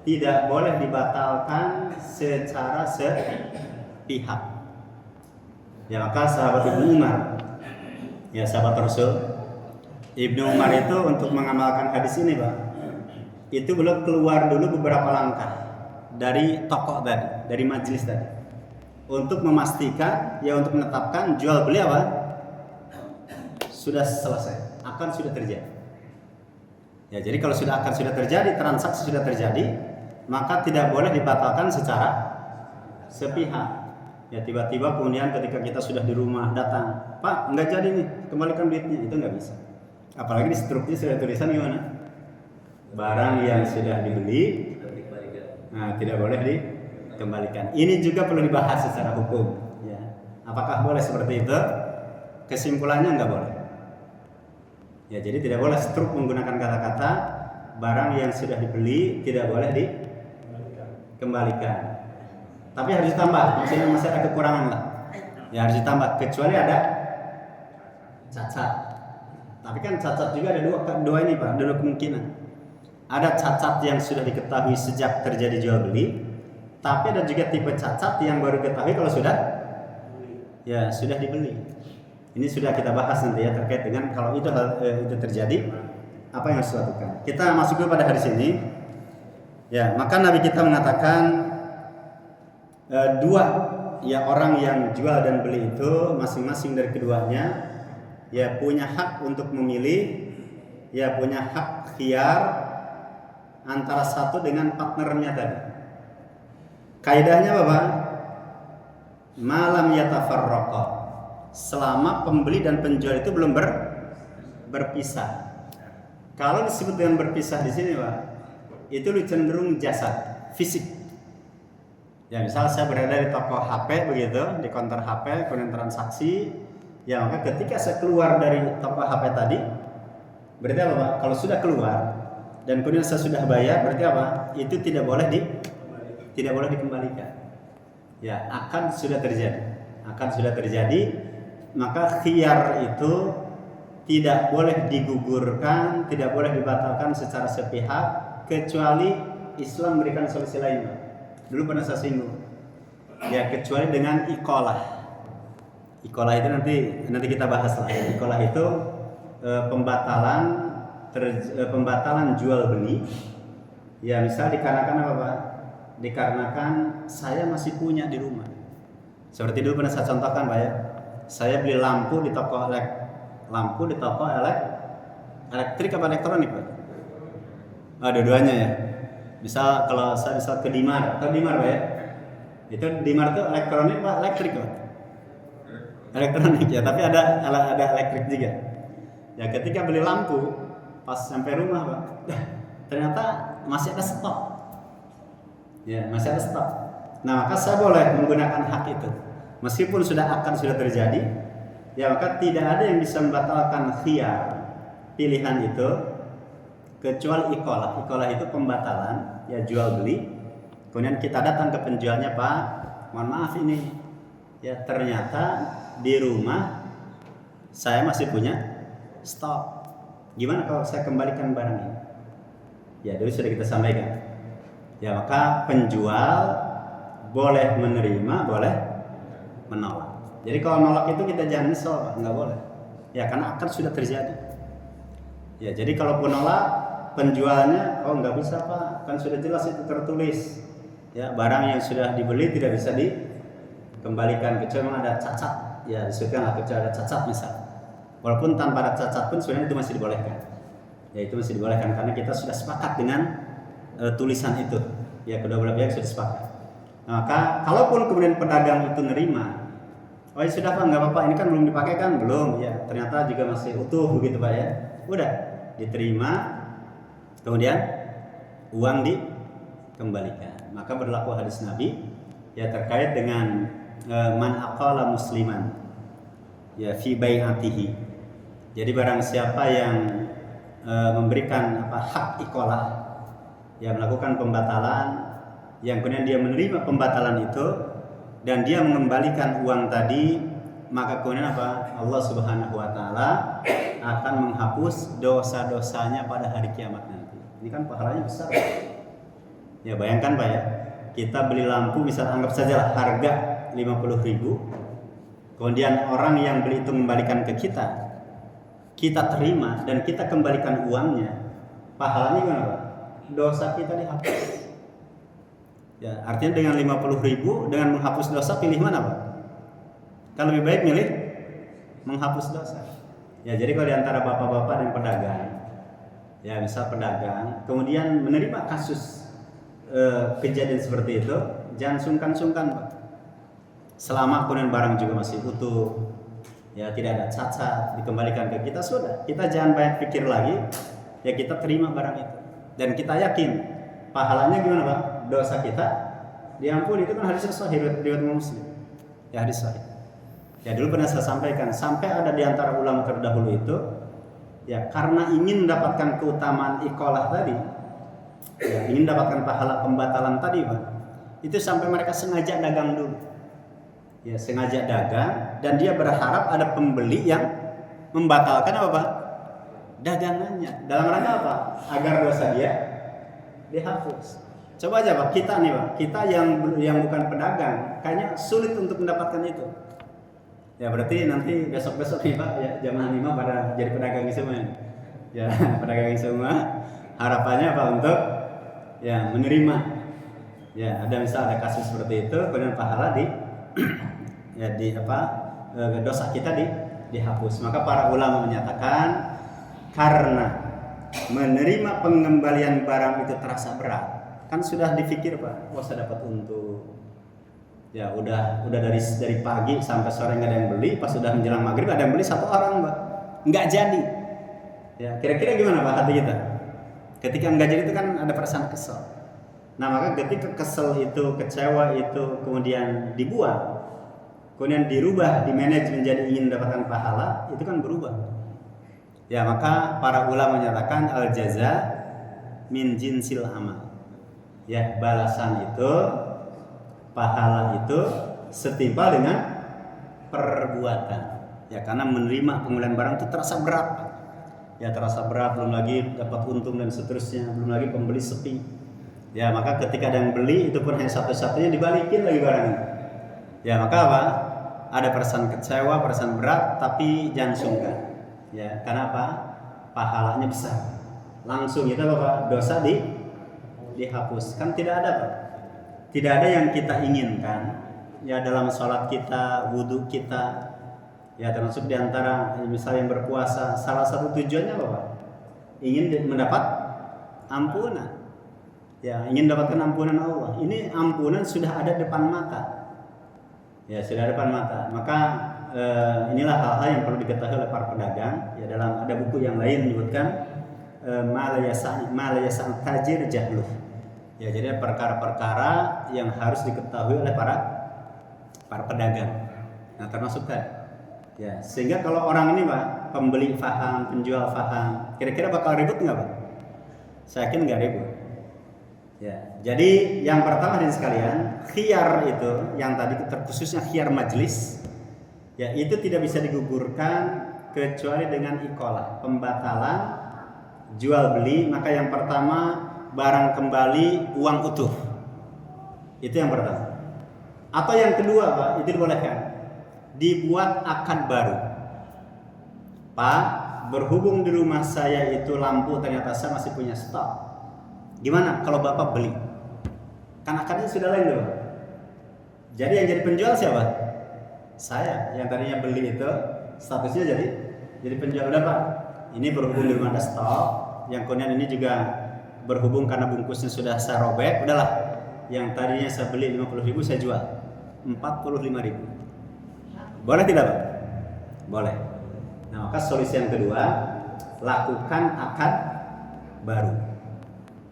Tidak boleh dibatalkan secara sepihak. Ya, maka sahabat Ibnu Umar, ya sahabat Rasul Ibnu Umar itu untuk mengamalkan hadis ini Pak, itu belum keluar dulu beberapa langkah dari tokoh tadi, dari majelis tadi, untuk memastikan, ya untuk menetapkan jual beli apa sudah selesai, akan sudah terjadi. Ya, jadi kalau sudah terjadi, transaksi sudah terjadi, maka tidak boleh dibatalkan secara sepihak. Ya, tiba-tiba kemudian ketika kita sudah di rumah datang, Pak nggak jadi nih, kembalikan duitnya, itu nggak bisa. Apalagi di struknya sudah tulisan gimana? Barang yang sudah dibeli, nah tidak boleh dikembalikan. Ini juga perlu dibahas secara hukum. Ya, apakah boleh seperti itu? Kesimpulannya nggak boleh. Ya, jadi tidak boleh struk menggunakan kata-kata barang yang sudah dibeli tidak boleh dikembalikan. Tapi harus ditambah, maksudnya masih ada kekurangan lah. Ya harus ditambah, kecuali ada cacat. Tapi kan cacat juga ada dua ini Pak, ada dua kemungkinan. Ada cacat yang sudah diketahui sejak terjadi jual beli, tapi ada juga tipe cacat yang baru diketahui kalau sudah dibeli. Ini sudah kita bahas nanti ya terkait dengan kalau itu terjadi apa yang harus dilakukan. Kita masuk dulu pada hadis ini. Ya, maka Nabi kita mengatakan dua ya orang yang jual dan beli itu masing-masing dari keduanya ya punya hak untuk memilih, ya punya hak khiyar antara satu dengan partnernya tadi. Kaidahnya apa? Malam yatafarraqa. Selama pembeli dan penjual itu belum berpisah. Kalau disebut dengan berpisah di sini, Pak, itu cenderung jasad, fisik. Ya, misal saya berada di toko HP begitu, di counter HP, kemudian transaksi, ya maka ketika saya keluar dari toko HP tadi, berarti apa, Pak? Kalau sudah keluar dan kemudian saya sudah bayar, berarti apa? Itu tidak boleh dikembalikan. Ya, akan sudah terjadi, maka khiyar itu tidak boleh digugurkan, tidak boleh dibatalkan secara sepihak kecuali Islam memberikan solusi lain. Dulu pernah saya singgung. Ya, kecuali dengan iqalah. Iqalah itu nanti kita bahas lah. Iqalah itu pembatalan jual beli. Ya, misal dikarenakan apa, Pak? Dikarenakan saya masih punya di rumah. Seperti dulu pernah saya contohkan, Pak ya. Saya beli lampu di toko elektrik apa elektronik, Pak? Dua-duanya ya. Misal kalau saya ke Dimar, Pak ya. Itu Dimar itu elektronik Pak, elektrik Pak. Elektronik ya, tapi ada elektrik juga. Ya, ketika beli lampu pas sampai rumah, Pak, ternyata masih ada stok. Ya, masih ada stok. Nah, maka saya boleh menggunakan hak itu. Meskipun sudah terjadi, ya maka tidak ada yang bisa membatalkan khiyar pilihan itu kecuali iqalah. Iqalah itu pembatalan, ya jual beli. Kemudian kita datang ke penjualnya, Pak, mohon maaf ini, ya ternyata di rumah saya masih punya stok. Gimana kalau saya kembalikan barang ini? Ya, dulu sudah kita sampaikan. Ya, maka penjual boleh menerima, boleh menolak. Jadi kalau nolak itu kita jangan nyesel, Pak, nggak boleh. Ya, karena akan sudah terjadi. Ya, jadi kalaupun nolak, penjualnya, nggak bisa Pak, kan sudah jelas itu tertulis. Ya, barang yang sudah dibeli tidak bisa dikembalikan kecuali ada cacat. Ya, disebutkan kecuali ada cacat misal. Walaupun tanpa ada cacat pun sebenarnya itu masih dibolehkan. Ya, itu masih dibolehkan karena kita sudah sepakat dengan tulisan itu. Ya, kedua belah pihak sudah sepakat. Nah, maka kalaupun kemudian pedagang itu nerima, ya sudah Pak, nggak apa-apa, ini kan belum dipakai kan? Belum, ya ternyata juga masih utuh begitu Pak ya. Udah diterima, kemudian uang dikembalikan. Maka berlaku hadis Nabi ya terkait dengan man aqala musliman ya fi bai'atihi. Jadi barang siapa yang memberikan hak iqalah, ya melakukan pembatalan, yang kemudian dia menerima pembatalan itu dan dia mengembalikan uang tadi, maka kemudian Allah Subhanahu wa taala akan menghapus dosa-dosanya pada hari kiamat nanti. Ini kan pahalanya besar. Ya, bayangkan Pak ya, kita beli lampu misal anggap saja harga 50.000. Kemudian orang yang beli itu membalikan ke kita terima dan kita kembalikan uangnya. Pahalanya gimana, Pak? Dosa kita dihapus. Ya, artinya dengan 50.000 dengan menghapus dosa, pilih mana, Pak? Kan lebih baik milih menghapus dosa. Ya, jadi kalau diantara bapak-bapak dan pedagang, ya misal pedagang, kemudian menerima kasus kejadian seperti itu, jangan sungkan-sungkan, Pak. Selama kemudian barang juga masih utuh, ya tidak ada cacat, dikembalikan ke kita, sudah. Kita jangan banyak pikir lagi, ya kita terima barang itu. Dan kita yakin pahalanya gimana, Pak? Dosa kita diampuni. Itu kan hadis sahih riwayat Muslim. Ya, hadis sahih. Ya, dulu pernah saya sampaikan, sampai ada di antara ulama terdahulu itu, ya karena ingin mendapatkan keutamaan iqalah tadi, ya ingin mendapatkan pahala pembatalan tadi, Pak. Itu sampai mereka sengaja dagang dulu. Ya, sengaja dagang dan dia berharap ada pembeli yang membatalkan apa Pak? Dagangannya. Dalam rangka apa? Agar dosa dia dihapus. Coba aja Pak, kita nih Pak, kita yang bukan pedagang, kayaknya sulit untuk mendapatkan itu. Ya berarti nanti besok-besok nih Pak, ya jamaah 5 pada jadi pedagang semua. Ya pedagang semua. Harapannya apa? Untuk ya menerima. Ya ada kasus seperti itu, kemudian pahala ya dosa kita dihapus. Maka para ulama menyatakan karena menerima pengembalian barang itu terasa berat, kan sudah dipikir Pak, saya dapat untung. Ya udah dari pagi sampai sore nggak ada yang beli, pas sudah menjelang maghrib ada yang beli 1 orang Pak, nggak jadi. Ya kira-kira gimana Pak hati kita? Ketika nggak jadi itu kan ada perasaan kesel. Nah maka ketika kesel itu, kecewa itu kemudian dibuang, kemudian dirubah, dimanage menjadi ingin mendapatkan pahala, itu kan berubah. Ya maka para ulama menyatakan al jaza min jinsil amal. Ya balasan itu, pahala itu setimpal dengan perbuatan. Ya karena menerima pengembalian barang itu terasa berat. Ya terasa berat, belum lagi dapat untung dan seterusnya, belum lagi pembeli sepi. Ya maka ketika ada yang beli itu pun hanya satu-satunya dibalikin lagi barangnya. Ya maka apa? Ada perasaan kecewa, perasaan berat, tapi jangan sungkan. Ya karena apa? Pahalanya besar. Langsung itu apa? Dosa dihapus. Kan tidak ada Pak. Tidak ada yang kita inginkan. Ya dalam sholat kita, wudhu kita, ya termasuk diantara misalnya yang berpuasa, salah satu tujuannya apa Pak? Ingin mendapat ampunan. Ya ingin mendapatkan ampunan Allah. Ini ampunan sudah ada depan mata. Ya sudah ada depan mata. Maka inilah hal-hal yang perlu diketahui oleh para pedagang. Ya dalam ada buku yang lain menyebutkan ma la yasan tajir jahluh. Ya jadi perkara-perkara yang harus diketahui oleh para pedagang. Nah termasuk tadi. Ya sehingga kalau orang ini Pak, pembeli paham, penjual paham, kira-kira bakal ribut nggak Pak? Saya yakin nggak ribut. Ya, jadi yang pertama dari sekalian, khiyar itu yang tadi terkhususnya khiyar majlis, ya itu tidak bisa digugurkan kecuali dengan iqalah, pembatalan jual beli. Maka yang pertama barang kembali, uang utuh. Itu yang pertama. Atau yang kedua Pak, itu dibolehkan, dibuat akad baru. Pak, berhubung di rumah saya itu lampu ternyata saya masih punya stok. Gimana kalau Bapak beli? Kan akadnya sudah lain loh. Jadi yang jadi penjual siapa? Saya. Yang tadinya beli itu statusnya jadi penjual. Udah Pak, ini berhubung di rumah ada stok. Yang kemudian ini juga berhubung karena bungkusnya sudah saya robek. Udahlah, yang tadinya saya beli 50.000 saya jual 45.000. Boleh tidak Pak? Boleh. Nah maka solusi yang kedua, lakukan akad baru.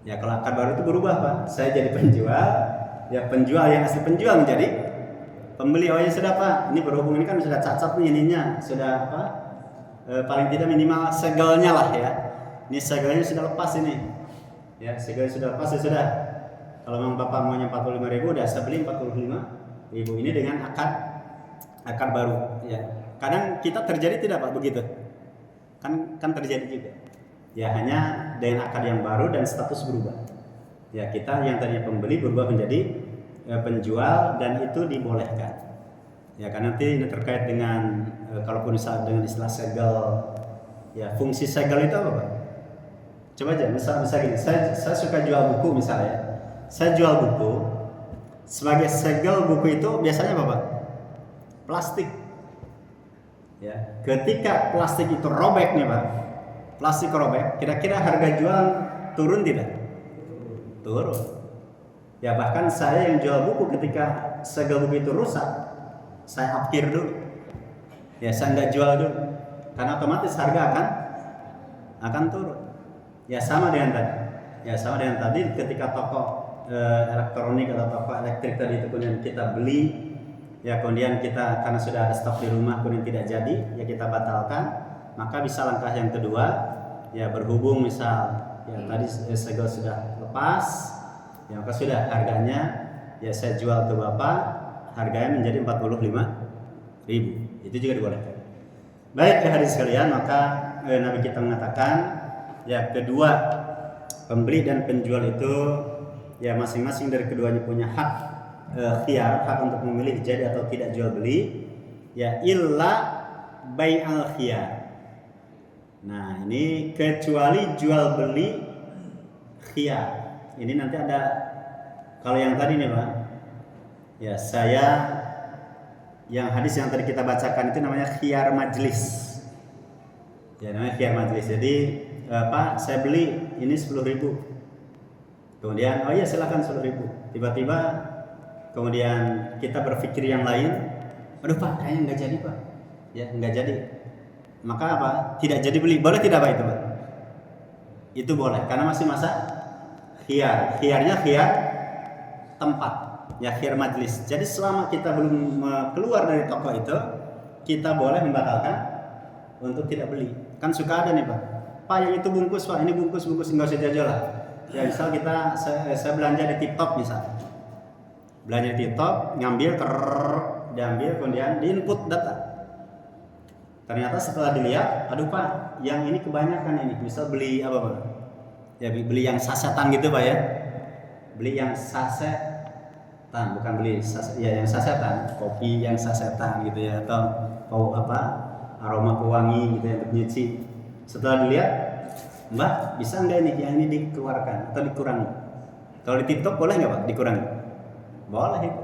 Ya kalau akad baru itu berubah Pak, saya jadi penjual, ya penjual yang asli penjual menjadi pembeli. Oh ya sudah Pak, ini berhubung ini kan sudah cacat nih ininya, sudah apa? Paling tidak minimal segelnya lah ya. Ini segelnya sudah lepas ini, ya segelnya sudah lepas ya sudah. Kalau memang Bapak maunya 45.000, udah saya beli 45.000 ini dengan akad baru. Ya kadang kita terjadi tidak Pak begitu? Kan terjadi juga. Ya hanya dengan akad yang baru dan status berubah. Ya kita yang tadinya pembeli berubah menjadi penjual dan itu dibolehkan. Ya karena nanti ini terkait dengan kalaupun dengan istilah segel. Ya fungsi segel itu apa Pak? Coba aja misal gini, saya suka jual buku misalnya. Saya jual buku, sebagai segel buku itu biasanya apa Pak? Plastik. Ya ketika plastik itu robek nih Pak. Plastik robek, kira-kira harga jual turun tidak? Turun. Ya bahkan saya yang jual buku ketika segel buku itu rusak, saya upkir dulu. Ya saya nggak jual dulu, karena otomatis harga akan turun. Ya sama dengan tadi. Ketika toko elektronik atau toko elektrik tadi itu kemudian kita beli, ya kemudian kita karena sudah ada stok di rumah kemudian tidak jadi, ya kita batalkan. Maka bisa langkah yang kedua, ya berhubung misal ya tadi segel sudah lepas, ya maka sudah harganya ya saya jual ke Bapak, harganya menjadi 45.000. Itu juga dibolehkan. Baik hadis sekalian, maka Nabi kita mengatakan ya kedua pembeli dan penjual itu ya masing-masing dari keduanya punya hak khiyar, hak untuk memilih jadi atau tidak jual beli ya illa bai'al khiyar. Nah, ini kecuali jual beli khiyar. Ini nanti ada, kalau yang tadi nih Pak, ya saya yang hadis yang tadi kita bacakan itu namanya khiyar majlis. Ya namanya khiyar majlis. Jadi Pak, saya beli ini 10.000. Kemudian, oh iya silakan 10.000. Tiba-tiba kemudian kita berpikir yang lain, aduh Pak, kayaknya nggak jadi Pak. Ya nggak jadi. Maka apa? Tidak jadi beli. Boleh tidak Pak itu Pak? Itu boleh, karena masih masa khiyar. Khiyarnya khiyar tempat, ya khiyar majlis. Jadi selama kita belum keluar dari toko itu, kita boleh membatalkan untuk tidak beli. Kan suka ada nih Pak, Pak yang itu bungkus Pak, ini bungkus nggak usah jajal lah. Ya misal saya belanja di TikTok misal, belanja di TikTok, diambil kemudian diinput data. Ternyata setelah dilihat, aduh Pak, yang ini kebanyakan ini. Misal beli apa Pak? Ya beli yang sasetan gitu Pak ya. Beli yang sasetan, bukan beli ya yang sasetan, kopi yang sasetan gitu ya, atau aroma pewangi gitu ya untuk nyuci. Setelah dilihat, Mbak bisa nggak ini yang ini dikeluarkan atau dikurangi? Kalau di TikTok boleh nggak Pak dikurangi? Boleh itu.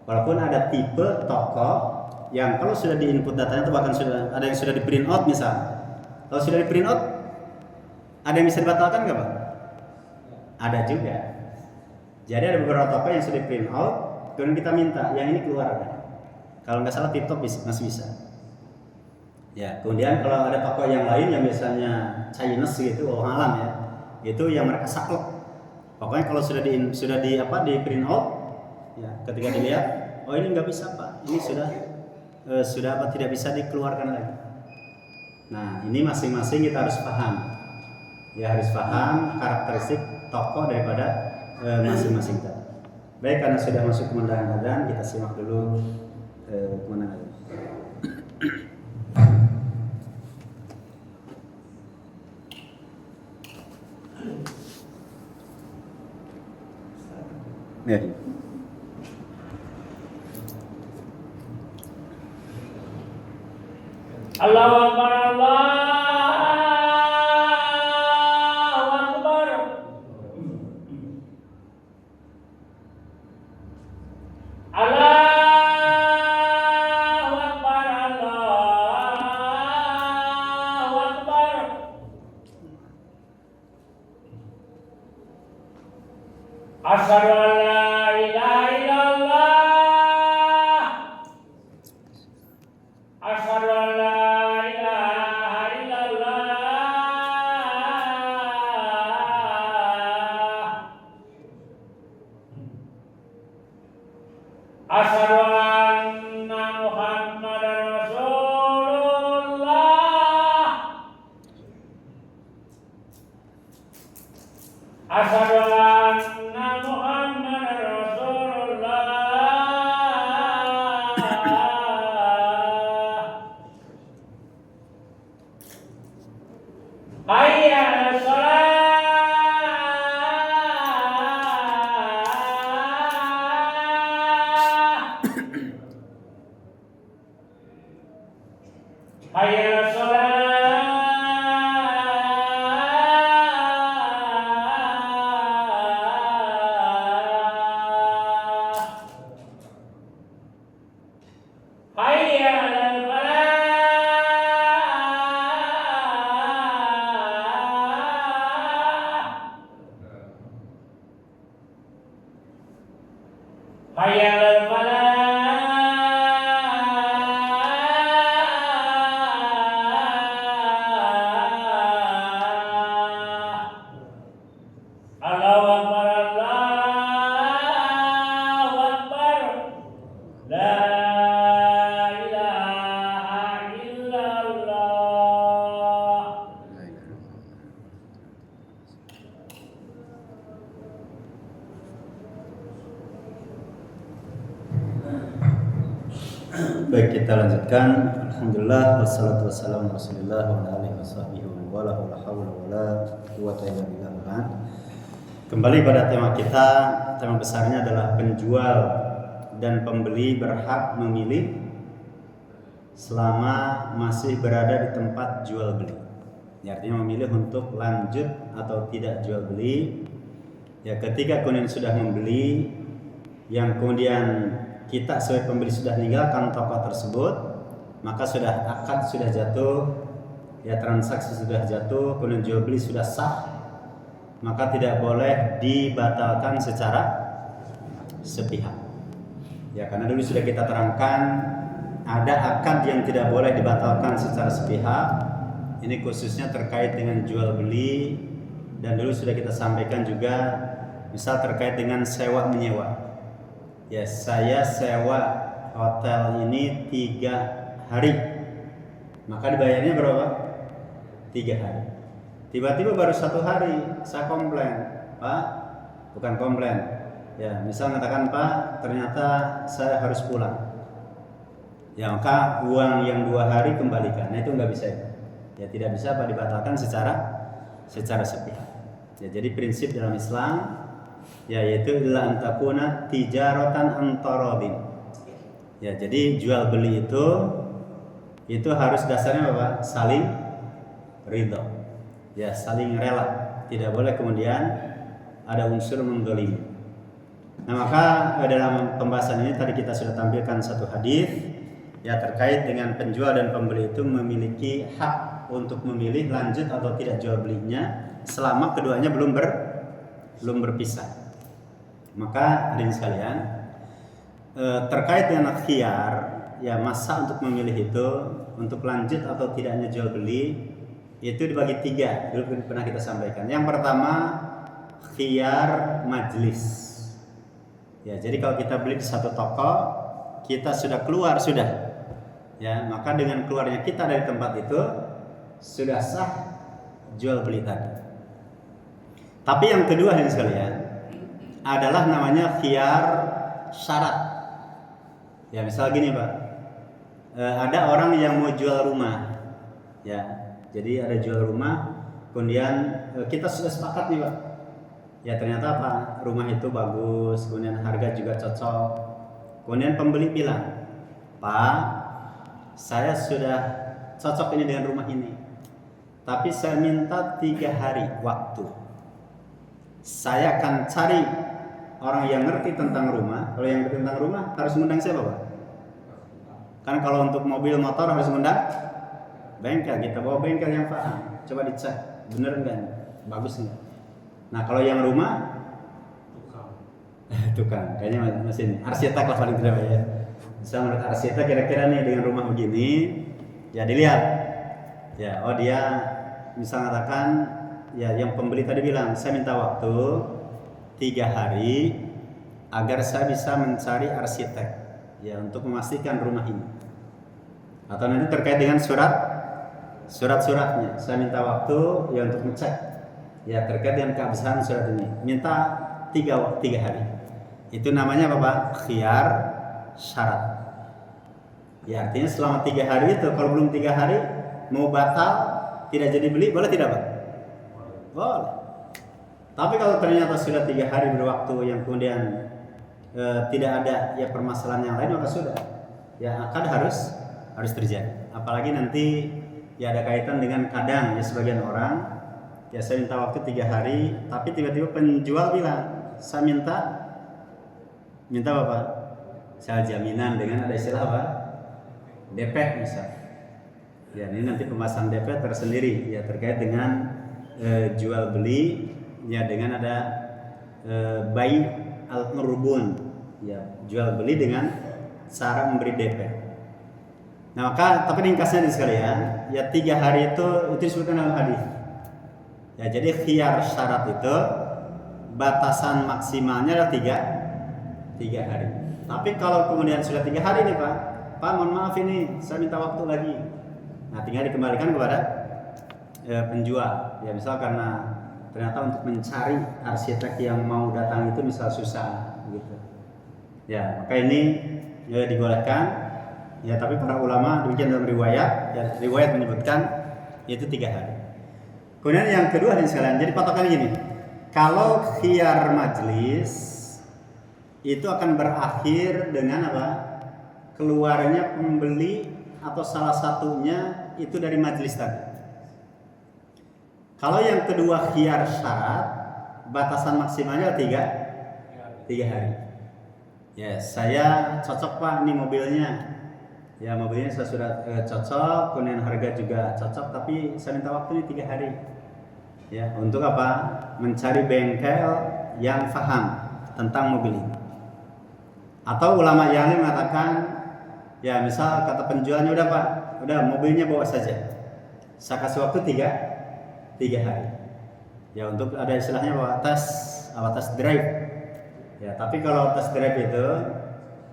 Walaupun ada tipe toko yang kalau sudah di input datanya itu bahkan sudah ada yang sudah di print out misal. Kalau sudah di print out, ada yang bisa dibatalkan nggak Pak? Ada juga. Jadi ada beberapa toko yang sudah di print out, kemudian kita minta yang ini keluarkan. Kalau nggak salah TikTok masih bisa. Ya, kemudian kalau ada toko yang lain yang biasanya Chinese gitu, alam ya, itu yang mereka saklek. Pokoknya kalau sudah di print out, ya ketika dilihat, oh ini nggak bisa Pak, ini sudah tidak bisa dikeluarkan lagi. Nah, ini masing-masing kita harus paham. Ya harus paham karakteristik toko daripada masing-masing tadi. Baik, karena sudah masuk kemenangan azan, kita simak dulu kemenangan. Ya. Allahu Akbar, Allahu Akbar. Allahu Akbar, Allahu Akbar. Asyhadu an la ilaha illallah. Asyhadu an la Asyhadu anna Muhammadar Rasulullah. Asyhadu anna Muhammadar Rasulullah. Hayya 'alas shalah. Hayya 'alas shalah. Hayya 'alal falah. Hayya 'alal falah. Allahu Akbar, Allahu Akbar. La ilaha illallah. Baik, kita lanjutkan. Alhamdulillah wassalatu wassalamu ala Rasulillah wa ala alihi washabbihi wa la haula wa la quwwata illa billah. Kembali pada tema kita, tema besarnya adalah penjual dan pembeli berhak memilih selama masih berada di tempat jual beli. Ya, artinya memilih untuk lanjut atau tidak jual beli. Ya, ketika kemudian sudah membeli, yang kemudian kita sebagai pembeli sudah meninggalkan toko tersebut, maka sudah akad sudah jatuh, ya transaksi sudah jatuh, kemudian jual beli sudah sah, maka tidak boleh dibatalkan secara sepihak. Ya, karena dulu sudah kita terangkan ada akad yang tidak boleh dibatalkan secara sepihak. Ini khususnya terkait dengan jual beli, dan dulu sudah kita sampaikan juga, misal terkait dengan sewa menyewa. Ya, saya sewa hotel ini 3 hari, maka dibayarnya berapa? 3 hari. Tiba-tiba baru 1 hari saya komplain, Pak, bukan komplain, ya misal mengatakan, Pak, ternyata saya harus pulang. Ya, maka uang yang 2 hari kembalikan. Nah, itu nggak bisa ya, tidak bisa Pak dibatalkan secara sepihak. Ya, jadi prinsip dalam Islam yaitu illa antakuna tijaratan antaradin. Ya, jadi jual beli itu harus dasarnya apa? Saling ridho. Ya, saling rela. Tidak boleh kemudian ada unsur mendzalimi. Nah, maka dalam pembahasan ini tadi kita sudah tampilkan satu hadis ya terkait dengan penjual dan pembeli itu memiliki hak untuk memilih lanjut atau tidak jual belinya selama keduanya belum berpisah. Maka hadirin sekalian, terkait dengan khiyar, ya masa untuk memilih itu untuk lanjut atau tidaknya jual beli itu dibagi 3. Dulu pernah kita sampaikan. Yang pertama, khiyar majlis. Ya, jadi kalau kita beli di satu toko, kita sudah keluar ya, maka dengan keluarnya kita dari tempat itu sudah sah jual beli tadi. Tapi yang kedua hadirin sekalian adalah namanya khiyar syarat. Ya, misal gini Pak, ada orang yang mau jual rumah, ya, jadi ada jual rumah, kemudian kita sudah sepakat nih Pak, ya ternyata apa, rumah itu bagus, kemudian harga juga cocok, kemudian pembeli bilang, Pak, saya sudah cocok ini dengan rumah ini, tapi saya minta 3 hari waktu, saya akan cari orang yang ngerti tentang rumah. Kalau yang ngerti tentang rumah harus mengundang siapa Pak? Karena kalau untuk mobil motor harus mengundang bengkel. Kita bawa bengkel yang paham, coba dicek bener enggak, bagus enggak. Nah, kalau yang rumah tukang kayaknya mesin arsitek lah paling tidak ya. Bisa menurut arsitek kira-kira nih dengan rumah begini, ya dilihat. Ya, oh dia misal mengatakan, ya yang pembeli tadi bilang saya minta waktu 3 hari agar saya bisa mencari arsitek ya untuk memastikan rumah ini. Atau nanti terkait dengan surat-suratnya, saya minta waktu ya untuk ngecek ya terkait dengan keabsahan surat ini. Minta 3 hari. Itu namanya apa Pak? Khiyar syarat. Ya, artinya selama 3 hari itu, kalau belum 3 hari mau batal tidak jadi beli, boleh tidak Pak? Boleh. Tapi kalau ternyata sudah 3 hari berwaktu yang kemudian tidak ada ya permasalahan yang lain, maka sudah ya akad harus terjadi. Apalagi nanti ya ada kaitan dengan kadang ya sebagian orang ya saya minta waktu 3 hari, tapi tiba-tiba penjual bilang saya minta apa Pak? Saya jaminan dengan ada istilah apa? DP misal. Ya, ini nanti pembahasan DP tersendiri ya terkait dengan jual beli ya dengan ada bai al-murbun ya jual beli dengan cara memberi DP. Nah, maka tapi ringkasnya di sekalian ya 3 hari itu disebutkan dalam hadis. Ya, jadi khiyar syarat itu batasan maksimalnya adalah 3 hari. Tapi kalau kemudian sudah 3 hari nih Pak mohon maaf ini saya minta waktu lagi. Nah, tinggal dikembalikan kepada penjual. Ya misal karena ternyata untuk mencari arsitek yang mau datang itu misal susah gitu. Ya, maka ini dibolehkan Ya, tapi para ulama demikian dalam riwayat, ya, riwayat menyebutkan yaitu 3 hari. Kemudian yang kedua hadirin sekalian, jadi patokannya gini. Kalau khiyar majlis itu akan berakhir dengan apa? Keluarnya pembeli atau salah satunya itu dari majlis tadi. Kalau yang kedua khiyar syarat, batasan maksimalnya 3 hari. Ya, saya cocok Pak nih mobilnya. Ya, mobilnya saya sudah cocok, kemudian harga juga cocok, tapi saya minta waktu ini 3 hari. Ya, untuk apa? Mencari bengkel yang paham tentang mobil ini. Atau ulama yang lain mengatakan, ya misal kata penjualnya, udah Pak, udah mobilnya bawa saja. Saya kasih waktu 3 hari. Ya, untuk ada istilahnya bahwa tes drive. Ya, tapi kalau tes drive itu,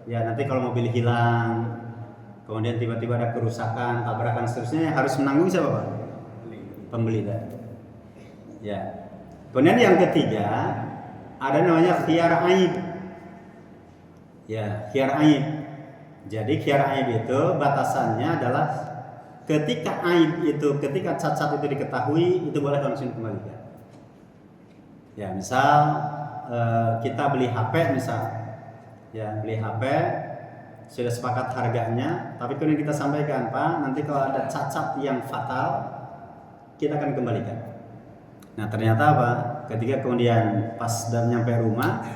ya nanti kalau mobil hilang, kemudian tiba-tiba ada kerusakan, tabrakan seterusnya, yang harus menanggung siapa Pak? Pembeli tadi. Ya. Kemudian yang ketiga ada namanya khiyar aib. Ya, khiyar aib. Jadi khiyar aib itu batasannya adalah ketika cacat itu diketahui, itu boleh langsung dikembalikan. Ya, misal kita beli HP misal. Ya, beli HP sudah sepakat harganya, tapi kemudian kita sampaikan, Pak, nanti kalau ada cacat yang fatal, kita akan kembalikan. Nah, ternyata apa? Ketika kemudian pas dan nyampe rumah,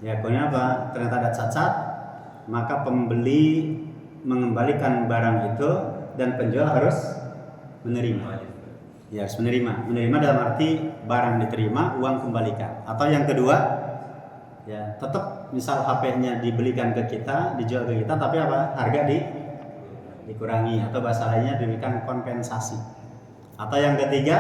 ya kemudian apa? Ternyata ada cacat, maka pembeli mengembalikan barang itu dan penjual harus menerima. Ya, harus menerima. Menerima dalam arti barang diterima, uang kembalikan. Atau yang kedua, ya tetap misal HP-nya dibelikan ke kita, dijual ke kita, tapi apa? Harga dikurangi, atau bahasa lainnya diberikan kompensasi. Atau yang ketiga,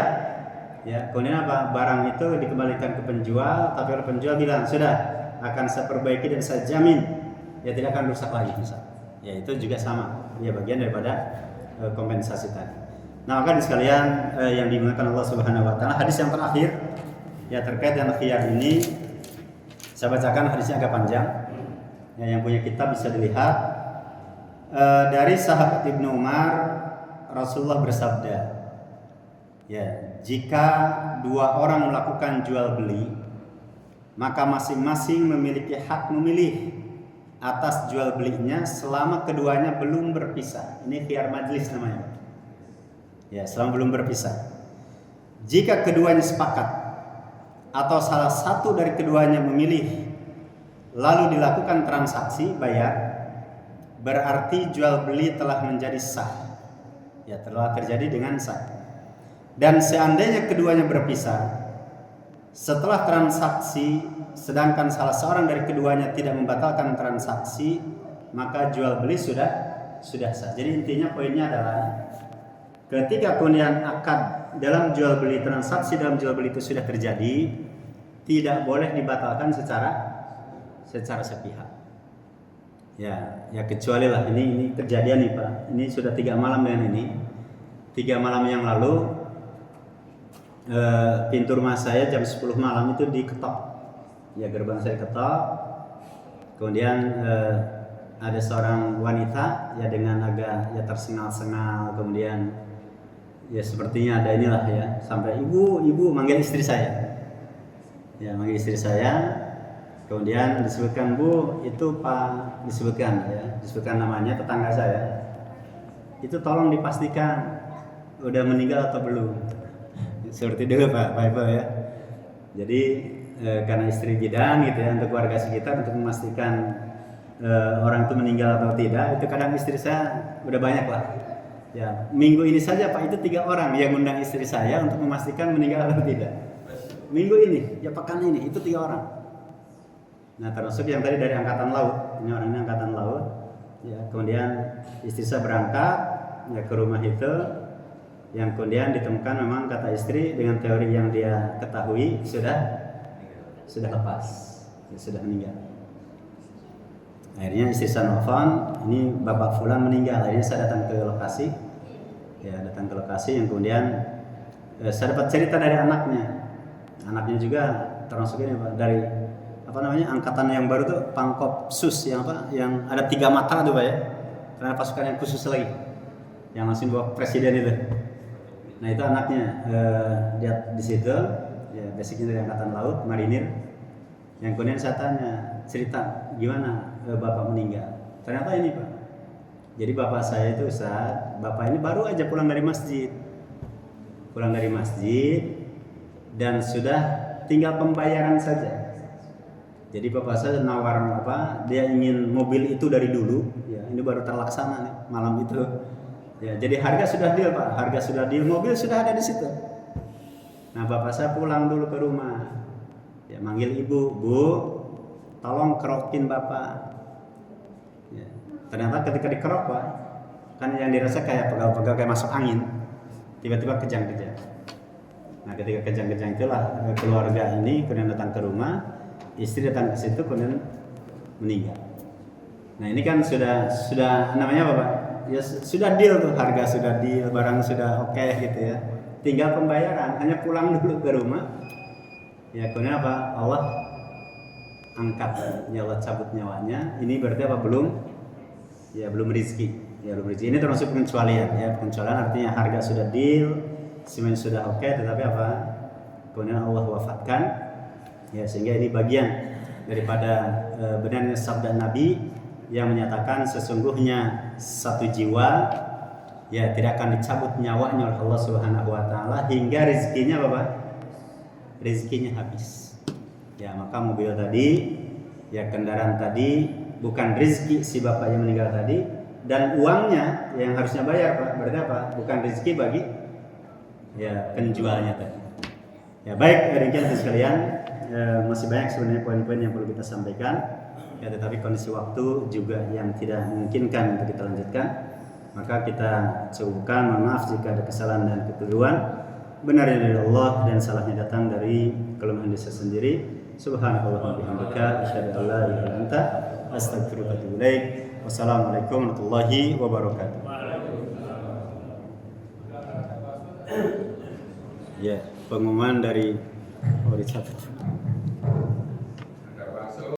ya kemudian apa? Barang itu dikembalikan ke penjual, tapi oleh penjual bilang sudah akan saya perbaiki dan saya jamin ya tidak akan rusak lagi misal. Ya itu juga sama, ya bagian daripada kompensasi tadi. Nah, maka sekalian yang dimuliakan Allah Subhanahu wa taala, hadis yang terakhir ya terkait dengan khiyar ini, saya bacakan hadisnya agak panjang. Ya, yang punya kitab bisa dilihat. Dari sahabat Ibnu Umar, Rasulullah bersabda, ya, jika 2 orang melakukan jual beli, maka masing-masing memiliki hak memilih atas jual belinya selama keduanya belum berpisah. Ini khiyar majlis namanya. Ya, selama belum berpisah. Jika keduanya sepakat atau salah satu dari keduanya memilih lalu dilakukan transaksi bayar, berarti jual beli telah menjadi sah. Ya, telah terjadi dengan sah. Dan seandainya keduanya berpisah setelah transaksi, sedangkan salah seorang dari keduanya tidak membatalkan transaksi, maka jual beli sudah sah. Jadi intinya poinnya adalah ketika kemudian akad dalam jual beli, transaksi dalam jual beli itu sudah terjadi, tidak boleh dibatalkan secara sepihak. Ya kecuali lah ini kejadian nih Pak. Ini sudah 3 malam dengan ini. 3 malam yang lalu pintu rumah saya jam 10 malam itu diketok. Ya, gerbang saya ketok. Kemudian ada seorang wanita ya dengan agak ya tersengal-sengal, kemudian ya sepertinya ada inilah ya, sampai ibu manggil istri saya. Ya, manggil istri saya. Kemudian disebutkan, Bu, itu Pak, disebutkan namanya tetangga saya. Itu tolong dipastikan udah meninggal atau belum. Seperti dulu Pak Ibu ya. Jadi karena istri bidan gitu ya, untuk warga sekitar untuk memastikan orang itu meninggal atau tidak, itu kadang istri saya udah banyak lah. Ya, minggu ini saja Pak, itu 3 orang yang undang istri saya untuk memastikan meninggal atau tidak. Minggu ini, ya pekan ini, itu 3 orang. Nah, termasuk yang tadi dari angkatan laut. Ini orangnya angkatan laut. Ya, kemudian istri saya berangkat ya, ke rumah itu, yang kemudian ditemukan memang kata istri dengan teori yang dia ketahui sudah lepas, ya, sudah meninggal. Akhirnya istri saya nelfon, ini Bapak Fulan meninggal. Akhirnya saya datang ke lokasi. Ya, datang ke lokasi yang kemudian saya dapat cerita dari anaknya. Anaknya juga termasuk ini Pak, dari apa namanya angkatan yang baru tuh, Pangkop Sus yang apa, yang ada 3 mata tuh Pak ya. karena pasukan yang khusus lagi, yang langsung bawa presiden itu. Nah itu anaknya dia di situ, ya basicnya dari angkatan laut, marinir. Yang kemudian saya tanya cerita gimana bapak meninggal. Ternyata ini Pak. Jadi bapak saya itu Ustaz, bapak ini baru aja pulang dari masjid. Pulang dari masjid dan sudah tinggal pembayaran saja. Jadi bapak saya nawar apa? Dia ingin mobil itu dari dulu. Ya, ini baru terlaksana nih malam itu. Ya, jadi harga sudah deal Pak, harga sudah deal, mobil sudah ada di situ. Nah bapak saya pulang dulu ke rumah. Ya, manggil ibu, Bu, tolong kerokin bapak. Ya, ternyata ketika dikerok Pak, kan yang dirasa kayak pegal-pegal kayak masuk angin, tiba-tiba kejang-kejang. Nah ketika kejang-kejang itulah keluarga ini kemudian datang ke rumah, istri datang ke situ kemudian meninggal. Nah ini kan sudah namanya apa Pak? Ya sudah deal tuh, harga sudah deal, barang sudah oke gitu ya. Tinggal pembayaran, hanya pulang dulu ke rumah. Ya kemudian apa? Allah angkat nyawa, cabut nyawanya. Ini berarti apa? Belum rezeki. Ya belum rezeki. Ini termasuk pengecualian ya. Pengecualian artinya harga sudah deal, semuanya sudah oke, tetapi apa? Kemudian Allah wafatkan. Ya sehingga ini bagian daripada benarnya sabda Nabi yang menyatakan sesungguhnya satu jiwa ya tidak akan dicabut nyawanya oleh Allah Subhanahu wa taala hingga rezekinya apa? Rezekinya habis. Ya, maka mobil tadi, ya kendaraan tadi bukan rezeki si bapak yang meninggal tadi, dan uangnya yang harusnya bayar Pak, berarti apa? Bukan rezeki bagi ya penjualnya tadi. Ya baik, demikian sekalian, masih banyak sebenarnya poin-poin yang perlu kita sampaikan. Ya, tetapi kondisi waktu juga yang tidak memungkinkan untuk kita lanjutkan, maka kita cukupkan. Mohon maaf jika ada kesalahan dan kekeliruan. Benar dari Allah dan salahnya datang dari kelemahan diri sendiri. Subhanallah wa bihamdika asyhadu an la ilaha illa anta astaghfiruka wa atubu ilaik. Wassalamualaikum warahmatullahi wabarakatuh. Ya, pengumuman dari Richard.